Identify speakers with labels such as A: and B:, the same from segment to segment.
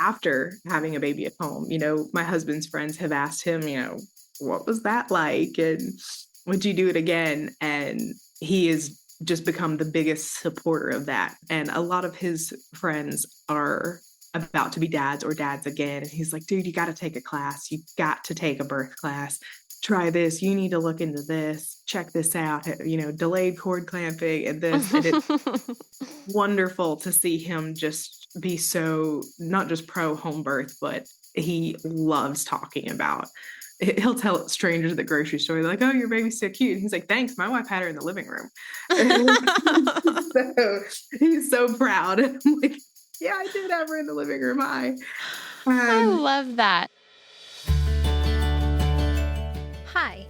A: after having a baby at home. My husband's friends have asked him, what was that like? And would you do it again? And he has just become the biggest supporter of that. And a lot of his friends are about to be dads or dads again. And he's like, dude, you got to take a class. You got to take a birth class. Try this. You need to look into this. Check this out. Delayed cord clamping and this. And it's wonderful to see him just be so not just pro home birth, but he loves talking about. He'll tell strangers at the grocery store, like, "Oh, your baby's so cute." And he's like, "Thanks, my wife had her in the living room." So he's so proud. I'm like, "Yeah, I did have her in the living room."
B: I
A: Um,
B: love that. Hi,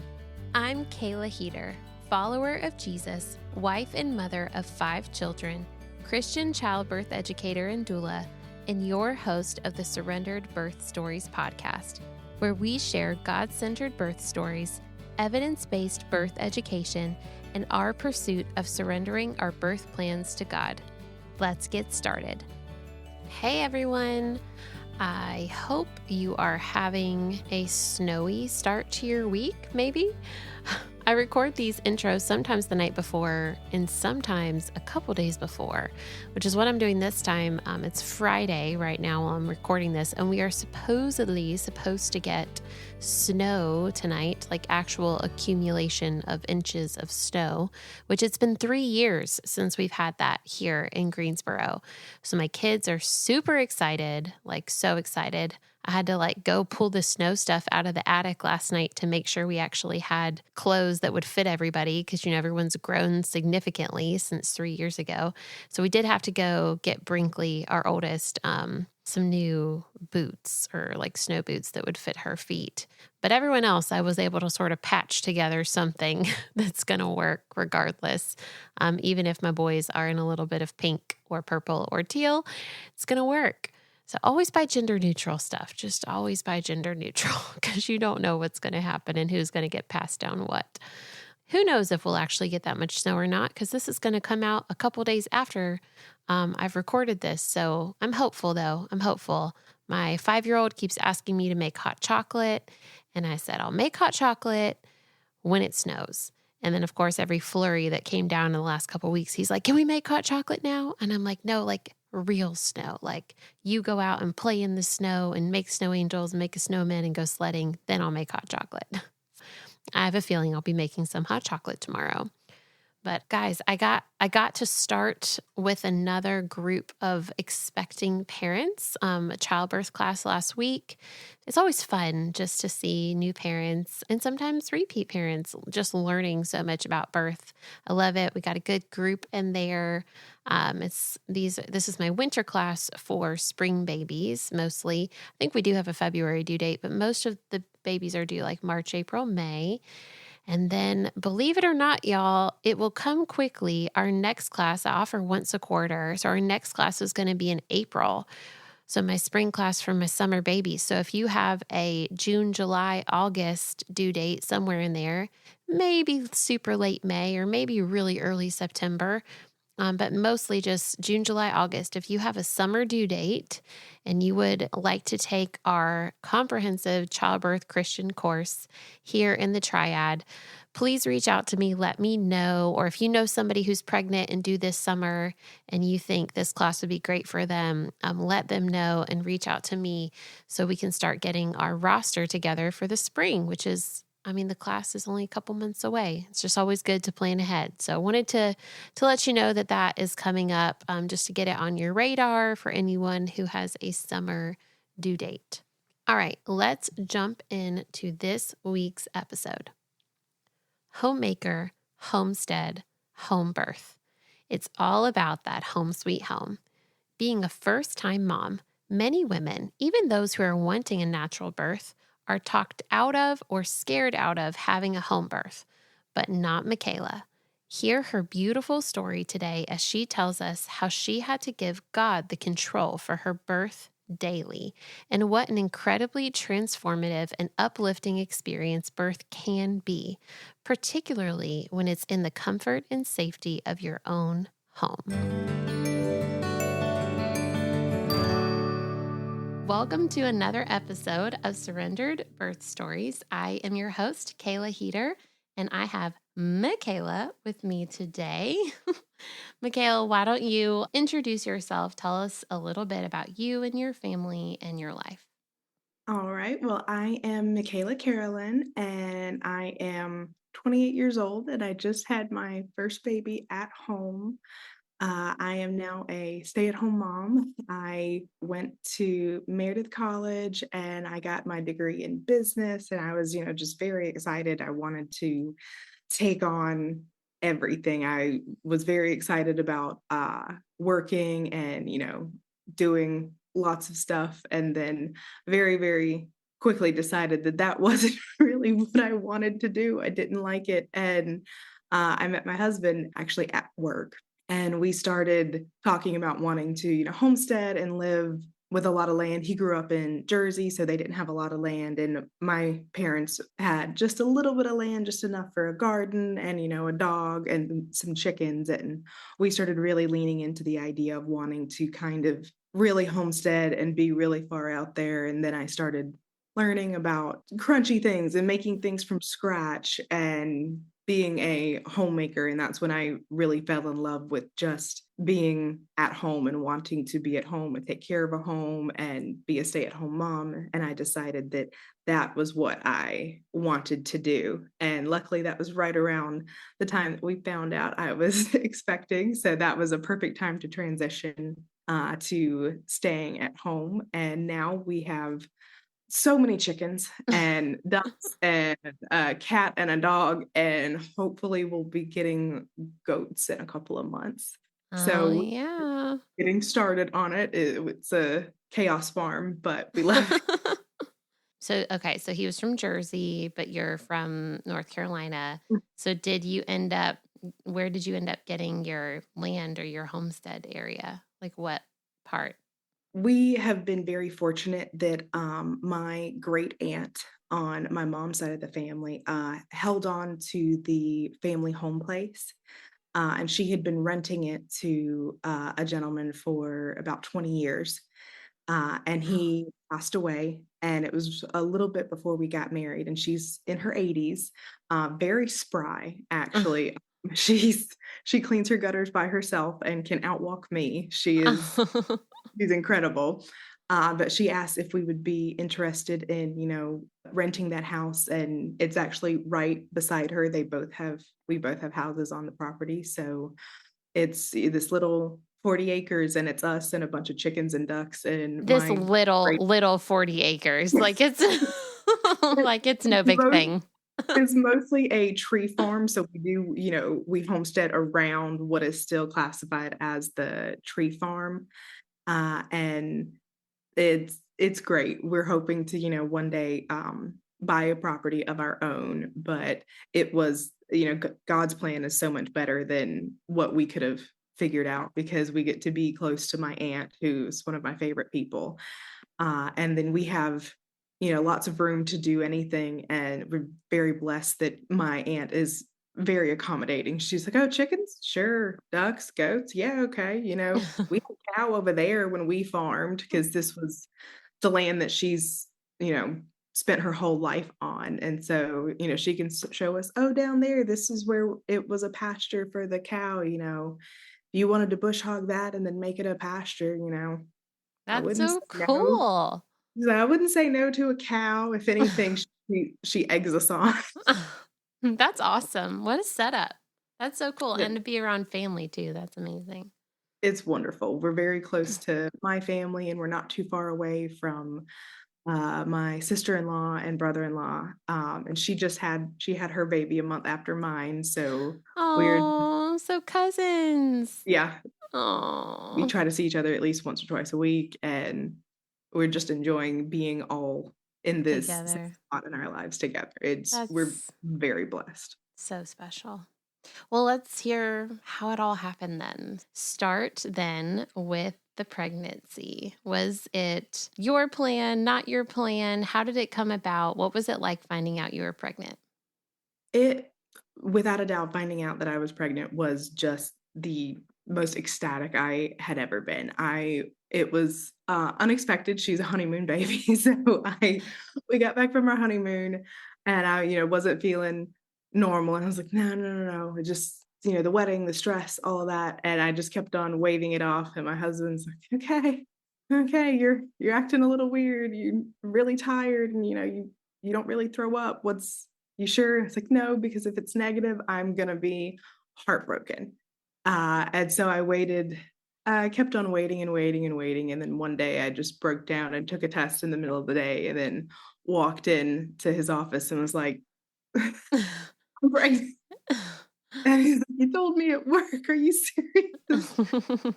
B: I'm Kayla Heater, follower of Jesus, wife and mother of 5 children, Christian childbirth educator and doula, and your host of the Surrendered Birth Stories podcast, where we share God-centered birth stories, evidence-based birth education, and our pursuit of surrendering our birth plans to God. Let's get started. Hey everyone! I hope you are having a snowy start to your week, maybe. I record these intros sometimes the night before and sometimes a couple days before, which is what I'm doing this time. It's Friday right now while I'm recording this, and we are supposedly supposed to get snow tonight, like actual accumulation of inches of snow, which it's been 3 years since we've had that here in Greensboro. So my kids are super excited, like so excited. I had to go pull the snow stuff out of the attic last night to make sure we actually had clothes that would fit everybody because, everyone's grown significantly since 3 years ago. So we did have to go get Brinkley, our oldest, some new boots or snow boots that would fit her feet. But everyone else, I was able to sort of patch together something that's going to work regardless. Even if my boys are in a little bit of pink or purple or teal, it's going to work. So always buy gender neutral stuff. Just always buy gender neutral because you don't know what's going to happen and who's going to get passed down what. Who knows if we'll actually get that much snow or not, because this is going to come out a couple days after I've recorded this. So I'm hopeful, though. I'm hopeful. My 5-year-old keeps asking me to make hot chocolate, and I said, I'll make hot chocolate when it snows. And then, of course, every flurry that came down in the last couple of weeks, he's like, can we make hot chocolate now? And I'm like, no, real snow. You go out and play in the snow and make snow angels and make a snowman and go sledding. Then I'll make hot chocolate. I have a feeling I'll be making some hot chocolate tomorrow. But guys, I got to start with another group of expecting parents, a childbirth class last week. It's always fun just to see new parents and sometimes repeat parents just learning so much about birth. I love it. We got a good group in there. This is my winter class for spring babies mostly. I think we do have a February due date, but most of the babies are due March, April, May. And then, believe it or not, y'all, it will come quickly. Our next class, I offer once a quarter. So our next class is going to be in April. So my spring class for my summer babies. So if you have a June, July, August due date somewhere in there, maybe super late May or maybe really early September, but mostly just June, July, August. If you have a summer due date and you would like to take our comprehensive childbirth Christian course here in the Triad, please reach out to me. Let me know. Or if you know somebody who's pregnant and due this summer and you think this class would be great for them, let them know and reach out to me so we can start getting our roster together for the spring, which is the class is only a couple months away. It's just always good to plan ahead. So I wanted to let you know that is coming up, just to get it on your radar for anyone who has a summer due date. All right, let's jump into this week's episode. Homemaker, homestead, home birth. It's all about that home sweet home. Being a first-time mom, many women, even those who are wanting a natural birth, are talked out of or scared out of having a home birth, but not Michaela. Hear her beautiful story today as she tells us how she had to give God the control for her birth daily, and what an incredibly transformative and uplifting experience birth can be, particularly when it's in the comfort and safety of your own home. Welcome to another episode of Surrendered Birth Stories. I am your host, Kayla Heater, and I have Michaela with me today. Michaela, why don't you introduce yourself? Tell us a little bit about you and your family and your life.
A: All right. Well, I am Michaela Carolan, and I am 28 years old, and I just had my first baby at home. I am now a stay-at-home mom. I went to Meredith College, and I got my degree in business, and I was, just very excited. I wanted to take on everything. I was very excited about working and, doing lots of stuff. And then very, very quickly decided that that wasn't really what I wanted to do. I didn't like it. And I met my husband actually at work. And we started talking about wanting to, homestead and live with a lot of land. He grew up in Jersey, so they didn't have a lot of land. And my parents had just a little bit of land, just enough for a garden and, a dog and some chickens. And we started really leaning into the idea of wanting to kind of really homestead and be really far out there. And then I started learning about crunchy things and making things from scratch and being a homemaker. And that's when I really fell in love with just being at home and wanting to be at home and take care of a home and be a stay-at-home mom. And I decided that that was what I wanted to do. And luckily, that was right around the time that we found out I was expecting. So that was a perfect time to transition to staying at home. And now we have so many chickens and ducks and a cat and a dog, and hopefully we'll be getting goats in a couple of months.
B: Oh,
A: So
B: yeah.
A: getting started on it. It's a chaos farm, but we love it.
B: So he was from Jersey, but you're from North Carolina. So where did you end up getting your land or your homestead area? Like what part?
A: We have been very fortunate that my great aunt on my mom's side of the family held on to the family home place. And she had been renting it to a gentleman for about 20 years. And he passed away, and it was a little bit before we got married. And she's in her 80s, very spry, actually. She cleans her gutters by herself and can outwalk me. She's incredible. But she asked if we would be interested in, renting that house, and it's actually right beside her. We both have houses on the property, so it's this little 40 acres, and it's us and a bunch of chickens and ducks and
B: This
A: my
B: little,
A: great
B: little 40 acres. Like it's like it's no big
A: most
B: thing.
A: it's mostly a tree farm, so we do, we homestead around what is still classified as the tree farm. And it's great. We're hoping to, one day buy a property of our own, but it was, God's plan is so much better than what we could have figured out because we get to be close to my aunt, who's one of my favorite people. And then we have, lots of room to do anything. And we're very blessed that my aunt is very accommodating. She's like, "Oh, chickens? Sure. Ducks, goats? Yeah, okay." We had a cow over there when we farmed because this was the land that she's, you know, spent her whole life on. And so, she can show us, "Oh, down there, this is where it was a pasture for the cow. If you wanted to bush hog that and then make it a pasture, I
B: That's
A: wouldn't
B: so
A: say no."
B: cool.
A: So I wouldn't say no to a cow. If anything, she eggs us on.
B: That's awesome. What a setup. That's so cool.
A: Yeah.
B: And to be around family too. That's amazing.
A: It's wonderful. We're very close to my family, and we're not too far away from my sister-in-law and brother-in-law. And she had her baby a month after mine. So we're
B: Oh, so cousins.
A: yeah, we
B: Oh,
A: try to see each other at least once or twice a week, and we're just enjoying being all in this same
B: together.
A: spot in our lives together. We're
B: That's
A: very blessed.
B: so special. Well, let's hear how it all happened then. Start then with the pregnancy. Was it your plan, not your plan? How did it come about? What was it like finding out you were pregnant?
A: It, without a doubt, finding out that I was pregnant was just the most ecstatic I had ever been. I It was, unexpected. She's a honeymoon baby, so I we got back from our honeymoon, and I, wasn't feeling normal, and I was like, "No, no, no, no." It just, the wedding, the stress, all of that, and I just kept on waving it off, and my husband's like, "Okay, okay, you're acting a little weird. You're really tired, and, you don't really throw up. You sure?" It's like, "No, because if it's negative, I'm gonna be heartbroken." And so I kept on waiting and waiting and waiting, and then one day I just broke down and took a test in the middle of the day, and then walked in to his office and was like, "I'm pregnant." And he's like, "You told me at work. Are you serious?"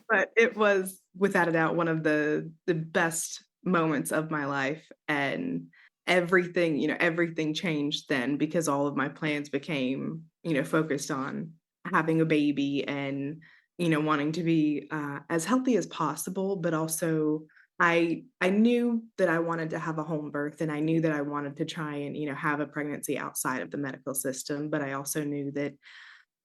A: But it was without a doubt one of the best moments of my life, and everything changed then because all of my plans became, focused on having a baby and, wanting to be, as healthy as possible, but also I knew that I wanted to have a home birth, and I knew that I wanted to try and, have a pregnancy outside of the medical system, but I also knew that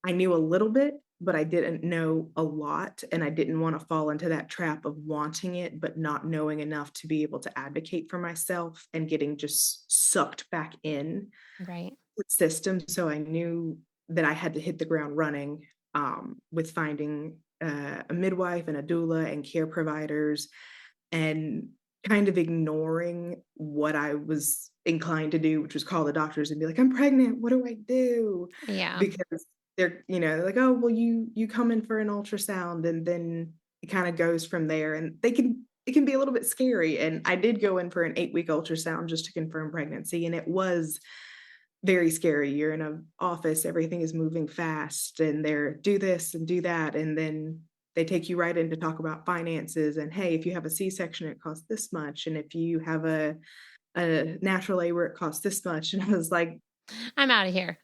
A: I knew a little bit, but I didn't know a lot, and I didn't wanna fall into that trap of wanting it, but not knowing enough to be able to advocate for myself and getting just sucked back in
B: Right.
A: the system, so I knew that I had to hit the ground running, with finding, a midwife and a doula and care providers, and kind of ignoring what I was inclined to do, which was call the doctors and be like, "I'm pregnant. What do I do?"
B: Yeah.
A: Because they're like, "Oh, well, you come in for an ultrasound," and then it kinda goes from there, and it can be a little bit scary, and I did go in for an 8-week ultrasound just to confirm pregnancy, and it was very scary. You're in a office, everything is moving fast, and they're do this and do that, and then they take you right in to talk about finances and, "Hey, if you have a C-section, it costs this much, and if you have a natural labor, it costs this much," and I was like,
B: I'm out of here.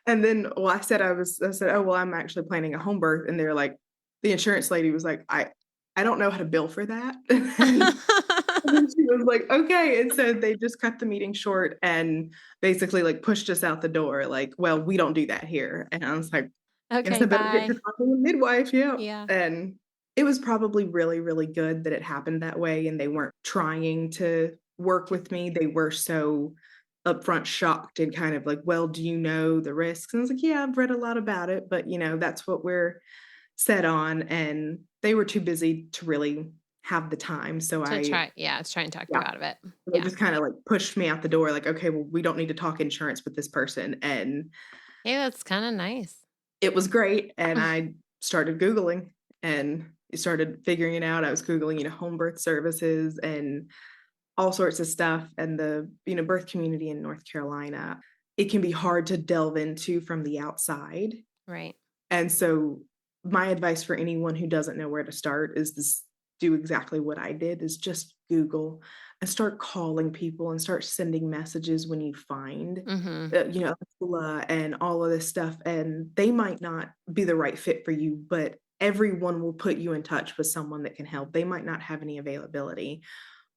A: and then, well, I said, "Oh, well, I'm actually planning a home birth," and they're like the insurance lady was like, I don't know how to bill for that." And then she was like, "Okay," and so they just cut the meeting short and basically, like, pushed us out the door, like, "Well, we don't do that here," and I was like, "Guess
B: Okay,
A: I better get to
B: bye.
A: talking to a midwife, yeah,"
B: Yeah.
A: and it was probably really, really good that it happened that way, and they weren't trying to work with me, they were so upfront shocked and kind of like, "Well, do you know the risks?" And I was like, "Yeah, I've read a lot about it, but, that's what we're set on," and they were too busy to really have the time, so
B: To try and talk you
A: yeah,
B: out of it.
A: they
B: Yeah.
A: just kinda, like, pushed me out the door, like, "Okay, well, we don't need to talk insurance with this person," and
B: Hey, that's kinda nice.
A: it was great, and I started Googling and started figuring it out. I was Googling, home birth services and all sorts of stuff, and the, birth community in North Carolina, it can be hard to delve into from the outside.
B: Right.
A: And so my advice for anyone who doesn't know where to start is this do exactly what I did is just Google and start calling people and start sending messages when you find,
B: Mhm.
A: a doula and all of this stuff. And they might not be the right fit for you, but everyone will put you in touch with someone that can help. They might not have any availability,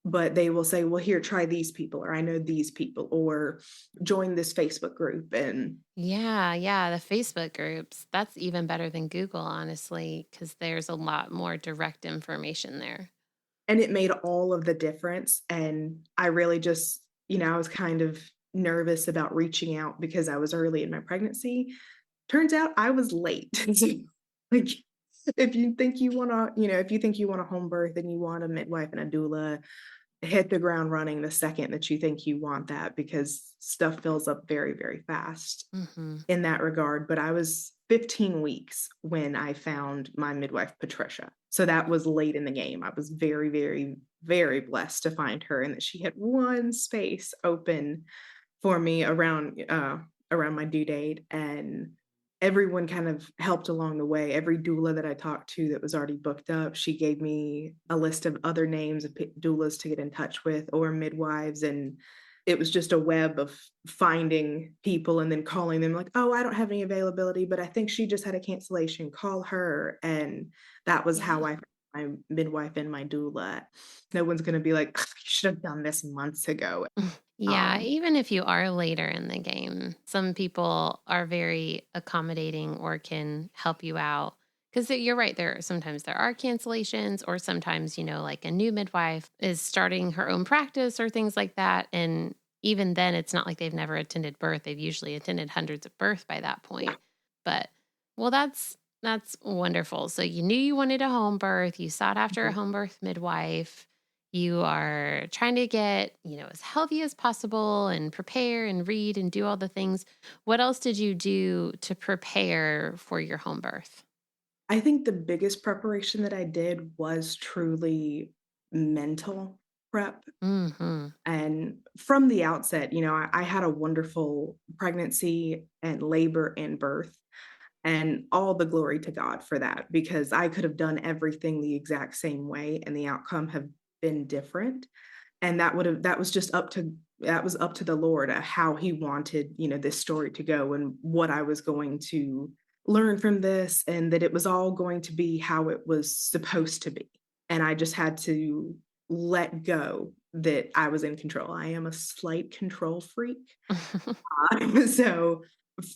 A: but they will say, "Well, here, try these people," or "I know these people," or "Join this Facebook group." And
B: Yeah, yeah, the Facebook groups, that's even better than Google, honestly, because there's a lot more direct information there.
A: it made all of the difference, and I really just I was kind of nervous about reaching out because I was early in my pregnancy. Turns out I was late. Like, if you think you want a home birth and you want a midwife and a doula, hit the ground running the second that you think you want that because stuff fills up very, very fast
B: Mhm.
A: in that regard, but I was 15 weeks when I found my midwife, Patricia. So that was late in the game. I was very, very, very blessed to find her and that she had one space open for me around my due date, and everyone kind of helped along the way. Every doula that I talked to that was already booked up, she gave me a list of other names of doulas to get in touch with or midwives, and it was just a web of finding people and then calling them like, "Oh, I don't have any availability, but I think she just had a cancellation. Call her." And that was how
B: Yeah.
A: I found my midwife and my doula. No one's gonna be like, "You should have done this months ago."
B: Yeah,
A: Um,
B: even if you are later in the game, some people are very accommodating or can help you out Because you're right. Sometimes there are cancellations, or sometimes, like a new midwife is starting her own practice or things like that. And even then, it's not like they've never attended birth. They've usually attended hundreds of births by that point. But well, that's wonderful. So you knew you wanted a home birth. You sought after a
A: Mhm.
B: home birth midwife. You are trying to get, as healthy as possible and prepare and read and do all the things. What else did you do to prepare for your home birth?
A: I think the biggest preparation that I did was truly mental prep.
B: Mhm.
A: And from the outset, I had a wonderful pregnancy and labor and birth, and all the glory to God for that because I could have done everything the exact same way and the outcome have been different. And that was up to the Lord, how he wanted, this story to go and what I was going to learn from this, and that it was all going to be how it was supposed to be. And I just had to let go that I was in control. I am a slight control freak. So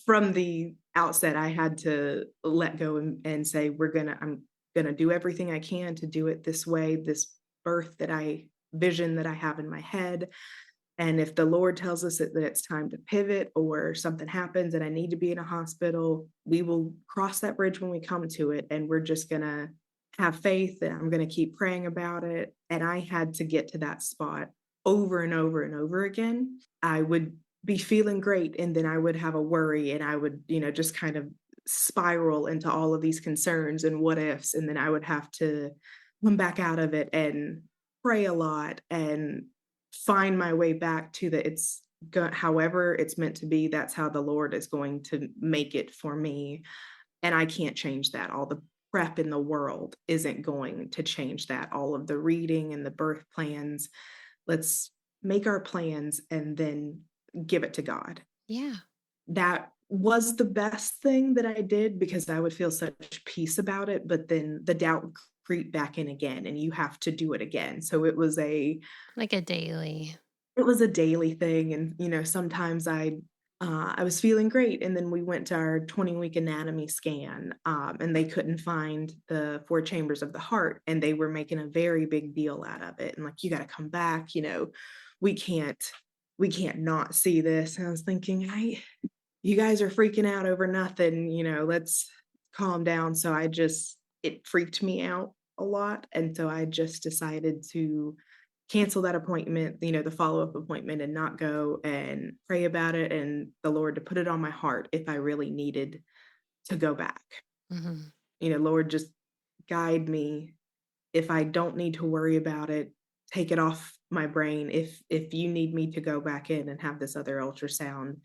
A: from the outset, I had to let go and say, I'm gonna do everything I can to do it this way, this birth that I vision that I have in my head. And if the Lord tells us that it's time to pivot or something happens and I need to be in a hospital, we will cross that bridge when we come to it. And we're just going to have faith and I'm going to keep praying about it. And I had to get to that spot over and over and over again. I would be feeling great and then I would have a worry and I would, just kind of spiral into all of these concerns and what ifs. And then I would have to come back out of it and pray a lot and find my way back to the however it's meant to be, that's how the Lord is going to make it for me, and I can't change that. All the prep in the world isn't going to change that. All of the reading and the birth plans, let's make our plans and then give it to God.
B: Yeah.
A: That was the best thing that I did because I would feel such peace about it, but then the doubt creep back in again and you have to do it again. So
B: Like a daily.
A: it was a daily thing, and, sometimes I was feeling great, and then we went to our 20-week anatomy scan, and they couldn't find the 4 chambers of the heart, and they were making a very big deal out of it, and like, "You gotta come back, we can't we can't not see this," and I was thinking, "I You guys are freaking out over nothing, let's calm down." So it freaked me out a lot. And so I just decided to cancel that appointment, the follow-up appointment and not go and pray about it and the Lord to put it on my heart if I really needed to go back.
B: Mhm.
A: Lord, just guide me. If I don't need to worry about it, take it off my brain. If you need me to go back in and have this other ultrasound,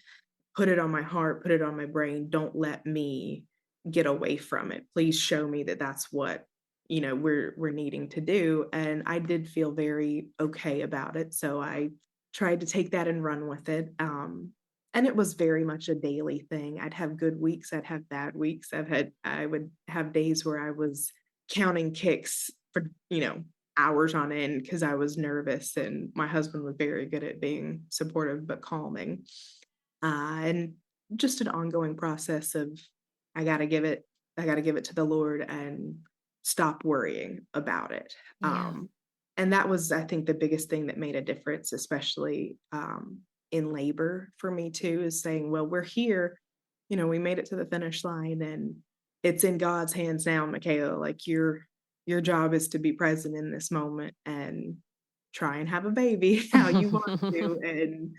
A: put it on my heart, put it on my brain. Don't let me get away from it. Please show me that that's what, we're needing to do. And I did feel very okay about it. So I tried to take that and run with it. And it was very much a daily thing. I'd have good weeks, I'd have bad weeks. I would have days where I was counting kicks for, hours on end because I was nervous and my husband was very good at being supportive but calming. And just an ongoing process of I gotta give it I gotta give it to the Lord and stop worrying about it.
B: Yeah.
A: Um, and that was, I think, the biggest thing that made a difference, especially in labor for me too, is saying, well, we're here, we made it to the finish line and it's in God's hands now, Michaela. Like your job is to be present in this moment and try and have a baby how you want to and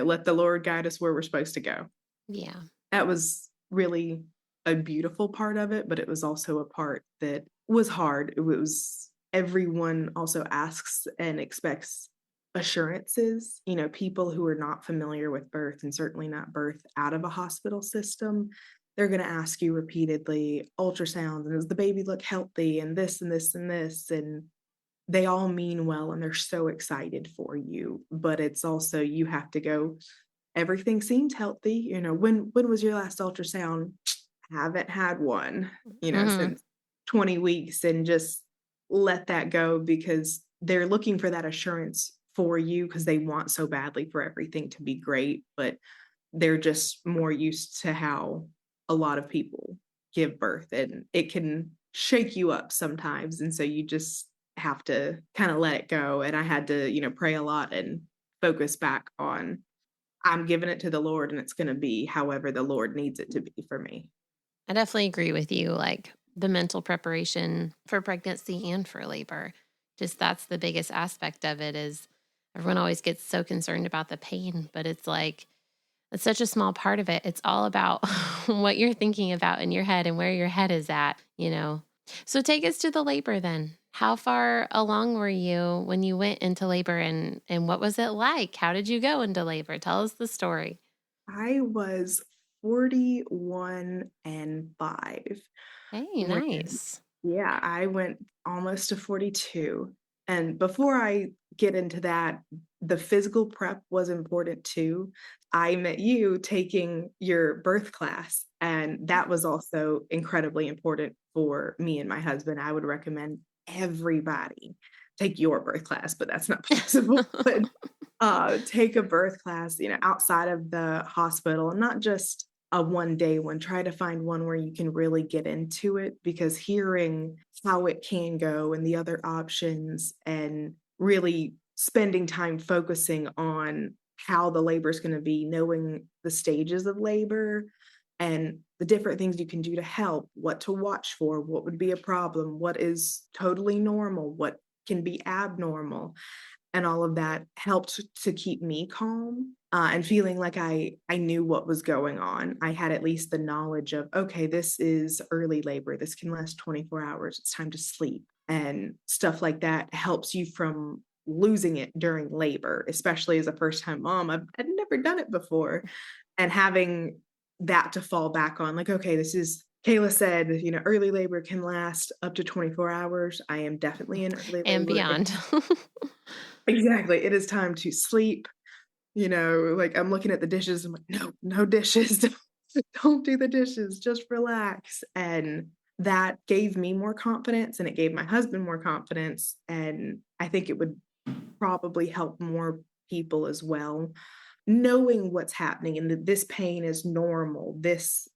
A: let the Lord guide us where we're supposed to go.
B: Yeah.
A: That was really a beautiful part of it, but it was also a part that was hard. It was everyone also asks and expects assurances, people who are not familiar with birth and certainly not birth out of a hospital system. They're going to ask you repeatedly ultrasounds and does the baby look healthy and this and this and this. And they all mean well and they're so excited for you. But it's also, you have to go, everything seems healthy. When was your last ultrasound? Haven't had one,
B: Mhm.
A: since 20 weeks, and just let that go because they're looking for that assurance for you because they want so badly for everything to be great, but they're just more used to how a lot of people give birth, and it can shake you up sometimes, and so you just have to kinda let it go, and I had to, pray a lot and focus back on, I'm giving it to the Lord, and it's gonna be however the Lord needs it to be for me.
B: I definitely agree with you. Like the mental preparation for pregnancy and for labor, just that's the biggest aspect of it is everyone always gets so concerned about the pain, but it's like, it's such a small part of it. It's all about what you're thinking about in your head and where your head is at. So take us to the labor then. How far along were you when you went into labor and what was it like? How did you go into labor? Tell us the story.
A: I was 41 and 5
B: Hey,
A: when
B: nice.
A: yeah, I went almost to 42, and before I get into that, the physical prep was important too. I met you taking your birth class, and that was also incredibly important for me and my husband. I would recommend everybody take your birth class, but that's not possible, but take a birth class, outside of the hospital, and not just a one-day one. Try to find one where you can really get into it, because hearing how it can go and the other options, and really spending time focusing on how the labor is gonna be, knowing the stages of labor and the different things you can do to help, what to watch for, what would be a problem, what is totally normal, what can be abnormal, and all of that helped to keep me calm, and feeling like I knew what was going on. I had at least the knowledge of, "Okay, this is early labor. This can last 24 hours. It's time to sleep." And stuff like that helps you from losing it during labor, especially as a first-time mom. I'd never done it before, and having that to fall back on, like, "Okay, this is Kayla said, early labor can last up to 24 hours. I am definitely in early
B: And
A: labor.
B: beyond.
A: Exactly, it is time to sleep, like, I'm looking at the dishes, I'm like, "No, no dishes, don't do the dishes, just relax," and that gave me more confidence, and it gave my husband more confidence, and I think it would probably help more people as well, knowing what's happening and that this pain is normal, this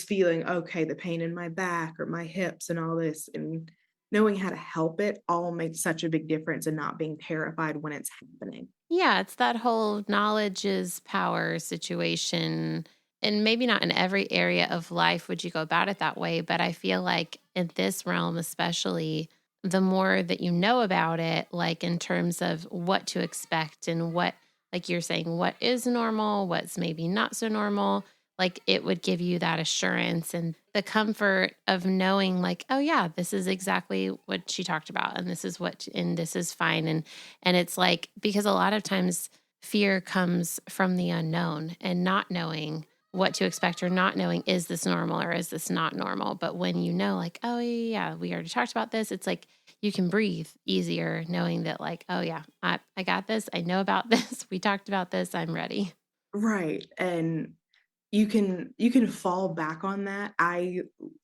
A: feeling, okay, the pain in my back or my hips and all this, and knowing how to help it all makes such a big difference, and not being terrified when it's happening.
B: Yeah, it's that whole knowledge is power situation. And maybe not in every area of life would you go about it that way. But I feel like in this realm, especially, the more that you know about it, like in terms of what to expect and what, like you're saying, what is normal, what's maybe not so normal, like it would give you that assurance and the comfort of knowing, like, oh, yeah, this is exactly what she talked about. And this is what, and this is fine. And it's like, because a lot of times fear comes from the unknown and not knowing what to expect or not knowing, is this normal or is this not normal? But when you know, like, oh, yeah, we already talked about this, it's like you can breathe easier knowing that, like, oh, yeah, I got this. I know about this. We talked about this. I'm ready.
A: Right, and you can fall back on that. I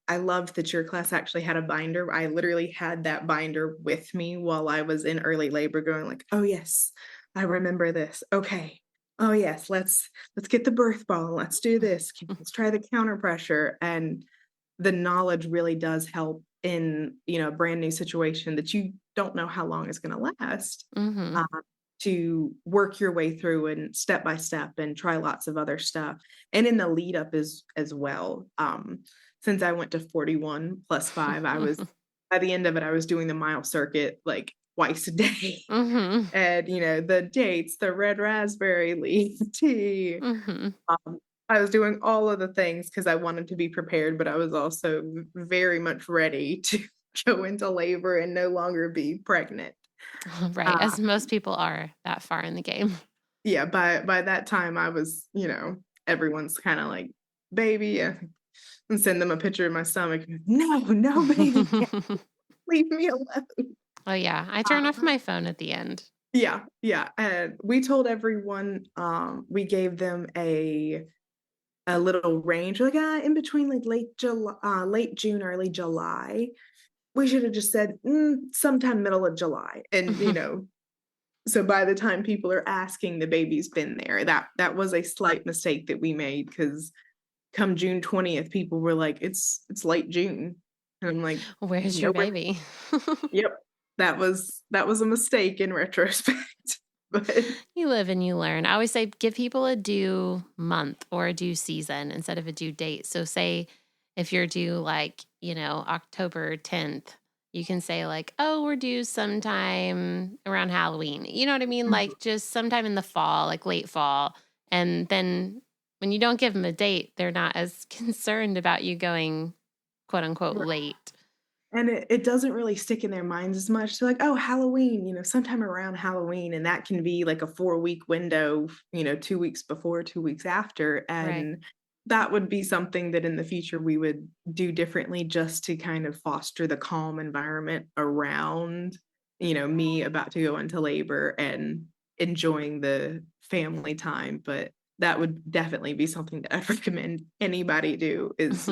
A: loved that your class actually had a binder. I literally had that binder with me while I was in early labor going like, "Oh, yes, I remember this. Okay. Oh, yes, let's get the birth ball. Let's do this. Let's try the counter pressure." And the knowledge really does help in, a brand new situation that you don't know how long it's gonna last,
B: Mm-hmm.
A: um, to work your way through and step by step and try lots of other stuff. And in the lead up as well, since I went to 41 plus 5, I was by the end of it, I was doing the mile circuit, like, twice a day.
B: Mm-hmm.
A: And, the dates, the red raspberry leaf tea,
B: Mm-hmm.
A: um, I was doing all of the things because I wanted to be prepared, but I was also very much ready to go into labor and no longer be pregnant.
B: Right.
A: Uh,
B: As most people are that far in the game.
A: yeah, by that time, I was, everyone's kinda like, "Baby," and send them a picture of my stomach. "No, no baby yet. Leave me alone."
B: Oh, yeah. I turn off
A: Uh,
B: my phone at the end.
A: yeah, yeah, and we told everyone, we gave them a little range, like, in between, like, late June, early July. We should have just said, sometime middle of July, and, so by the time people are asking, the baby's been there. That was a slight mistake that we made because come June 20th, people were like, it's late June. And I'm like,
B: Where's your
A: nope.
B: baby?
A: Yep. That was a mistake in retrospect. But
B: You live and you learn. I always say give people a due month or a due season instead of a due date. So say if you're due like, October 10th, you can say like, "Oh, we're due sometime around Halloween." You know what I mean?
A: Mhm.
B: Like just sometime in the fall, like late fall. And then when you don't give them a date, they're not as concerned about you going quote unquote late.
A: And it doesn't really stick in their minds as much. They're like, "Oh, Halloween, sometime around Halloween," and that can be like a 4-week window, 2 weeks before, 2 weeks after,
B: Right.
A: and that would be something that in the future we would do differently just to kind of foster the calm environment around, me about to go into labor and enjoying the family time, but that would definitely be something that I'd recommend anybody do is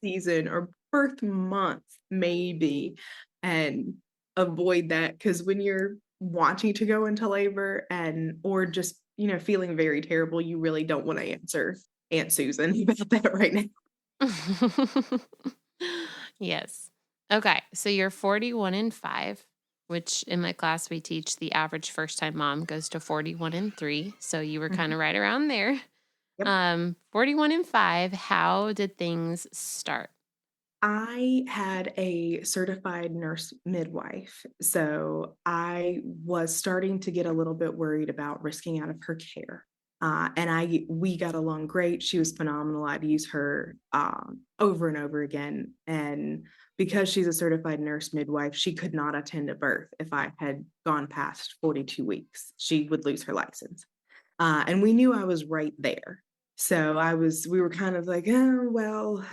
A: season or birth month maybe, and avoid that because when you're wanting to go into labor and or just feeling very terrible, you really don't want to answer Aunt Susan about that right now.
B: Yes. Okay. So you're 41 and 5, which in my class we teach the average first time mom goes to 41 and 3. So you were kind
A: Mhm.
B: of right around there.
A: Yep.
B: 41 and 5, how did things start?
A: I had a certified nurse midwife, so I was starting to get a little bit worried about risking out of her care. And we got along great. She was phenomenal. I'd use her over and over again. And because she's a certified nurse midwife, she could not attend a birth if I had gone past 42 weeks. She would lose her license. And we knew I was right there. So we were kind of like, oh, well,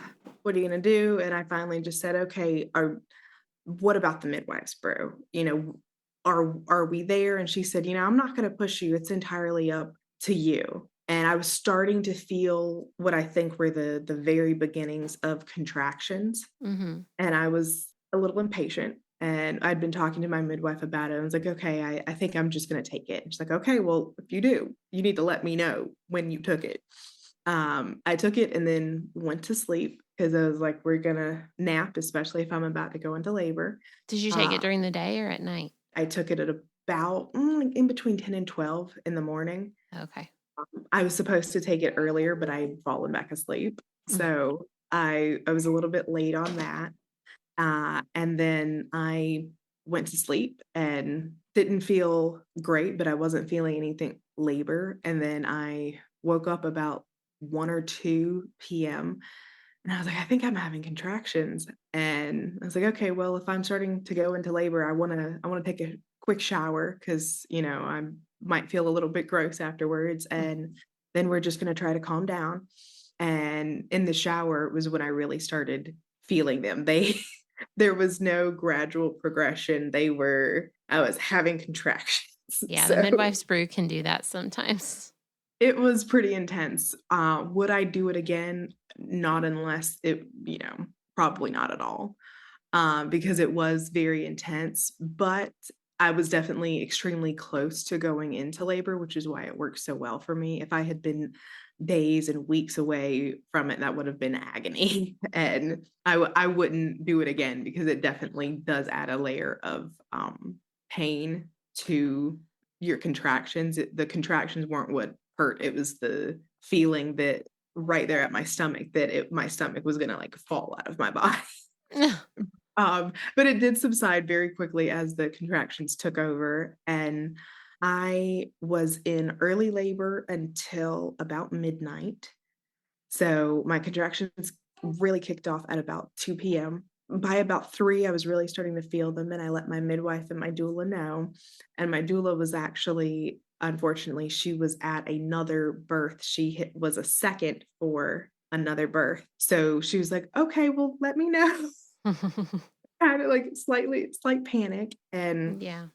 A: what are you going to do? And I finally just said, okay, what about the midwives, bro? Are we there? And she said, I'm not going to push you. It's entirely up to you. And I was starting to feel what I think were the very beginnings of contractions.
B: Mm-hmm.
A: And I was a little impatient. And I'd been talking to my midwife about it. I was like, okay, I think I'm just going to take it. And she's like, okay, well, if you do, you need to let me know when you took it. I took it and then went to sleep because I was like, we're going to nap, especially if I'm about to go into labor.
B: Did you take it
A: Uh,
B: during the day or at night?
A: I took it at about in between 10 and 12 in the morning.
B: Okay.
A: I was supposed to take it earlier, but I had fallen back asleep. So I was a little bit late on that. And then I went to sleep and didn't feel great, but I wasn't feeling anything labor. And then I woke up about 1 or 2 p.m. and I was like, I think I'm having contractions. And I was like, okay, well, if I'm starting to go into labor, I want to take a quick shower because, I might feel a little bit gross afterwards. And then we're just going to try to calm down. And in the shower was when I really started feeling them. There was no gradual progression. I was having contractions.
B: Yeah, the
A: So
B: midwife's brew can do that sometimes.
A: it was pretty intense. Would I do it again? Not unless probably not at all. Because it was very intense, but I was definitely extremely close to going into labor, which is why it worked so well for me. If I had been days and weeks away from it, that would have been agony. And I wouldn't do it again because it definitely does add a layer of pain to your contractions. The contractions weren't what hurt, it was the feeling that right there at my stomach that my stomach was going to like fall out of my body. But it did subside very quickly as the contractions took over. And I was in early labor until about midnight. So my contractions really kicked off at about 2 p.m. By about 3, I was really starting to feel them, and I let my midwife and my doula know. And my doula was actually, unfortunately, she was at another birth. Was a second for another birth. So she was like, okay, well, let me know. Kind of like slight panic, and
B: Yeah.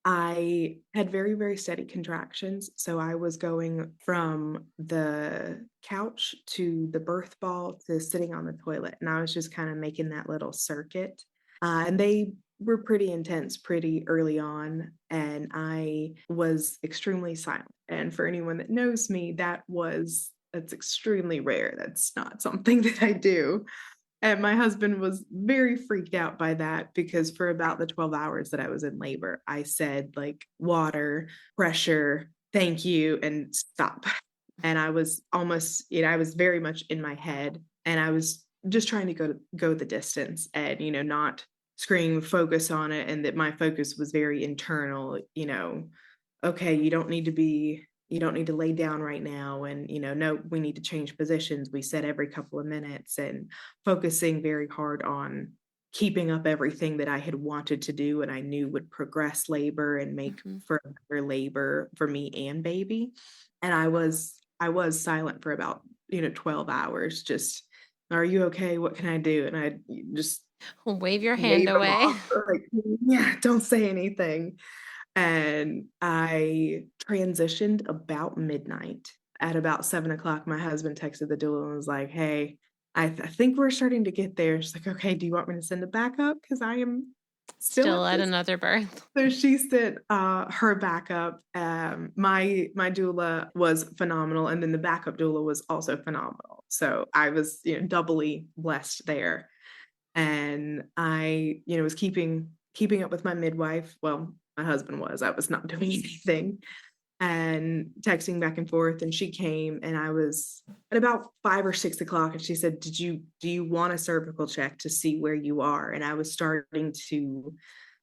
A: I had very, very steady contractions, so I was going from the couch to the birth ball to sitting on the toilet, and I was just kinda making that little circuit, and they were pretty intense pretty early on, and I was extremely silent, and for anyone that knows me, that was that's extremely rare. That's not something that I do. And my husband was very freaked out by that because for about the 12 hours that I was in labor, I said like water, pressure, thank you, and stop. And I was almost, I was very much in my head and I was just trying to go the distance and, not scream, focus on it. And that my focus was very internal, okay, you don't need to lay down right now. And, no, we need to change positions. We said every couple of minutes and focusing very hard on keeping up everything that I had wanted to do and I knew would progress labor and make
B: Mhm.
A: for better labor for me and baby. And I was silent for about, 12 hours, just, are you okay? What can I do? And I just
B: Wave your hand
A: wave them
B: away.
A: off, like, yeah, don't say anything. And I transitioned about midnight. At about 7 o'clock, my husband texted the doula and was like, hey, I think we're starting to get there. She's like, okay, do you want me to send it back up? Because I am still at
B: Still at
A: this.
B: another birth.
A: So she sent her backup. My doula was phenomenal, and then the backup doula was also phenomenal. So I was, doubly blessed there. And I, was keeping up with my midwife. Well, my husband was. I was not doing anything and texting back and forth. And she came, and I was at about 5 or 6 o'clock, and she said, do you want a cervical check to see where you are? And I was starting to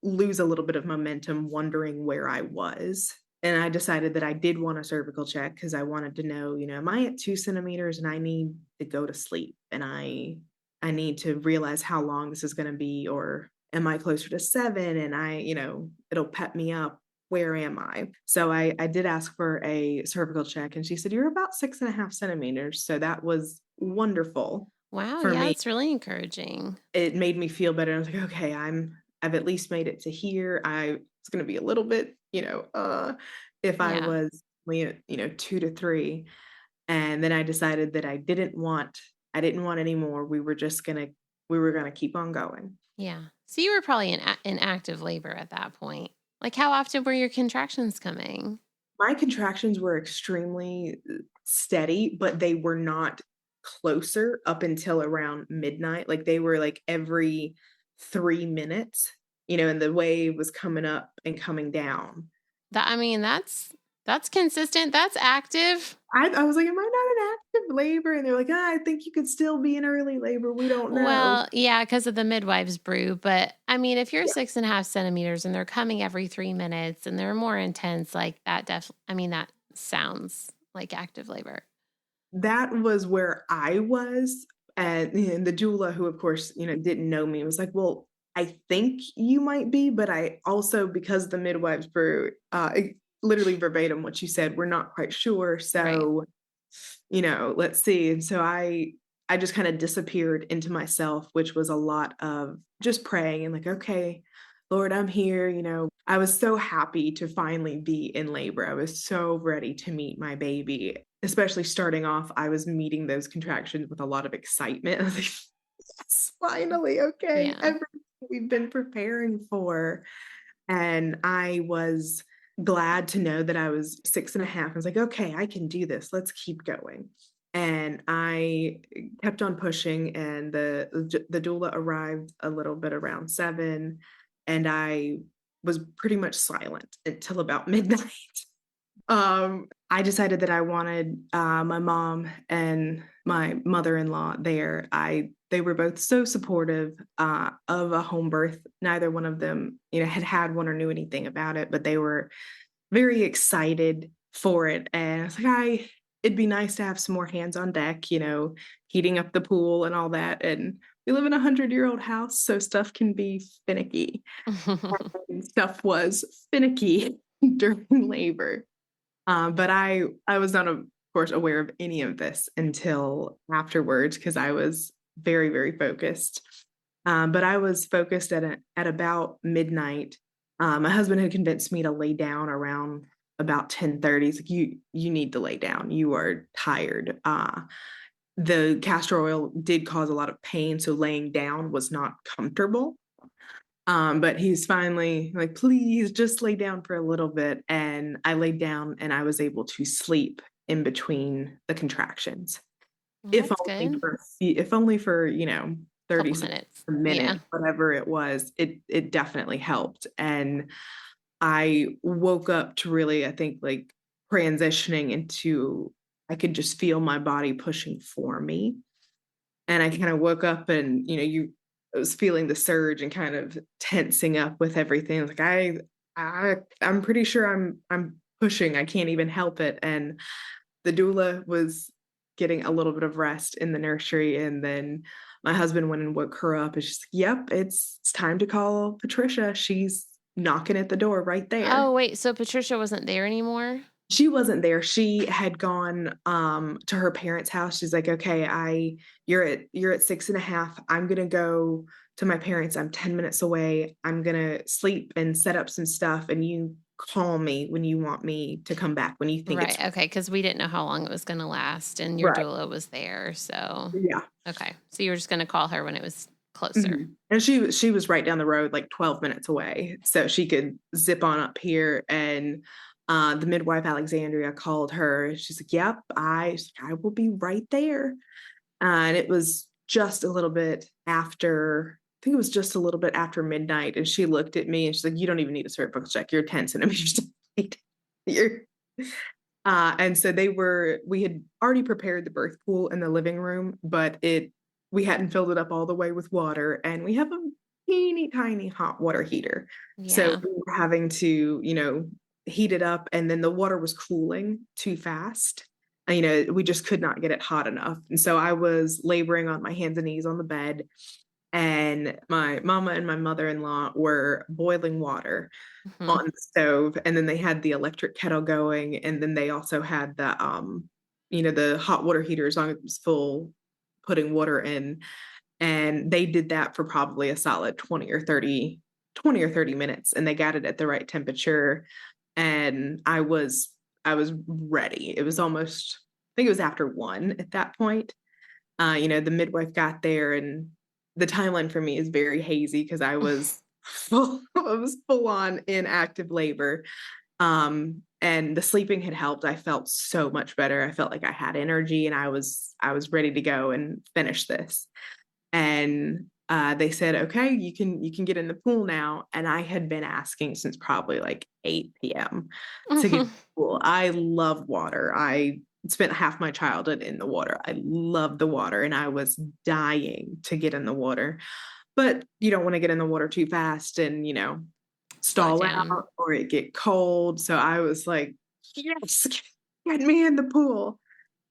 A: lose a little bit of momentum, wondering where I was. And I decided that I did want a cervical check because I wanted to know, am I at 2 centimeters and I need to go to sleep? And I need to realize how long this is going to be, or am I closer to 7? And it'll pep me up. Where am I? So I did ask for a cervical check, and she said, you're about 6.5 centimeters. So that was wonderful
B: Wow,
A: for
B: yeah,
A: me.
B: it's really encouraging.
A: It made me feel better. I was like, okay, I've at least made it to here. It's going to be a little bit, if I
B: Yeah.
A: was, 2 to 3. And then I decided that I didn't want any more. We were gonna keep on going.
B: Yeah. So you were probably in active labor at that point. Like, how often were your contractions coming?
A: My contractions were extremely steady, but they were not closer up until around midnight. Like they were like every 3 minutes, and the wave was coming up and coming down.
B: That's consistent. That's active.
A: I was like, am I not in active labor? And they're like, I think you could still be in early labor. We don't know.
B: Well, yeah, because of the midwives brew. But if you're
A: Yeah.
B: 6.5 centimeters and they're coming every 3 minutes and they're more intense, like that, that sounds like active labor.
A: That was where I was. And the doula, who of course, didn't know me, was like, well, I think you might be, but I also, because the midwives brew, literally verbatim what you said, we're not quite sure.
B: Right.
A: So, let's see. And so I just kind of disappeared into myself, which was a lot of just praying and like, okay, Lord, I'm here. I was so happy to finally be in labor. I was so ready to meet my baby, especially starting off. I was meeting those contractions with a lot of excitement. I was like, yes, finally, okay,
B: Yeah.
A: everything we've been preparing for. And I was glad to know that I was 6.5. I was like, okay, I can do this. Let's keep going. And I kept on pushing, and the doula arrived a little bit around 7, and I was pretty much silent until about midnight. I decided that I wanted my mom and my mother-in-law there. They were both so supportive of a home birth. Neither one of them, had had one or knew anything about it, but they were very excited for it. And I was like, it'd be nice to have some more hands on deck, heating up the pool and all that. And we live in a 100-year-old house, so stuff can be finicky. And stuff was finicky during labor. But I was not, of course, aware of any of this until afterwards because I was very, very focused. But I was focused at about midnight. My husband had convinced me to lay down around about 10:30. He's like, you need to lay down. You are tired. The castor oil did cause a lot of pain, so laying down was not comfortable. But he's finally like, please just lay down for a little bit. And I laid down and I was able to sleep in between the contractions.
B: Well,
A: If
B: that's
A: only
B: good.
A: for if only for, 30
B: Couple
A: seconds,
B: minutes.
A: a minute,
B: Yeah.
A: whatever it was, it definitely helped. And I woke up to really, I think, like, transitioning into I could just feel my body pushing for me. And I kind of woke up and, I was feeling the surge and kind of tensing up with everything. Like I'm pretty sure I'm pushing. I can't even help it. And the doula was getting a little bit of rest in the nursery, and then my husband went and woke her up. And she's like, "Yep, it's time to call Patricia. She's knocking at the door right there."
B: Oh, wait, so Patricia wasn't there anymore?
A: She wasn't there. She had gone to her parents' house. She's like, "Okay, I you're at 6.5. I'm gonna go to my parents. I'm 10 minutes away. I'm gonna sleep and set up some stuff, and you call me when you want me to come back, when you think
B: Right,
A: it's
B: okay, because we didn't know how long it was gonna last, and your
A: right."
B: doula was there, so
A: Yeah.
B: okay. So you were just gonna call her when it was closer.
A: Mhm. And she was right down the road, like 12 minutes away, so she could zip on up here. And the midwife Alexandria called her. She's like, "Yep, I will be right there." And it was just a little bit after. I think it was just a little bit after midnight, and she looked at me and she's like, "You don't even need a cervical check. You're 10 centimeters delayed." You're and so we had already prepared the birth pool in the living room, but we hadn't filled it up all the way with water. And we have a teeny tiny hot water heater. So
B: Yeah.
A: we were having to, heat it up, and then the water was cooling too fast. And, we just could not get it hot enough. And so I was laboring on my hands and knees on the bed, and my mama and my mother-in-law were boiling water
B: Mhm.
A: on the stove, and then they had the electric kettle going, and then they also had the hot water heater as long as it was full, putting water in. And they did that for probably a solid 20 or 30 minutes, and they got it at the right temperature. And I was ready. It was almost, I think it was after 1 at that point. The midwife got there, and the timeline for me is very hazy because I was full on in active labor. And the sleeping had helped. I felt so much better. I felt like I had energy, and I was ready to go and finish this. And they said, "Okay, you can get in the pool now." And I had been asking since probably like 8 p.m. to get in
B: Mhm.
A: the pool. I love water. I spent half my childhood in the water. I love the water, and I was dying to get in the water. But you don't want to get in the water too fast and,
B: Slow it
A: stall
B: down.
A: out or it get cold. So I was like, "Yes, get me in the pool."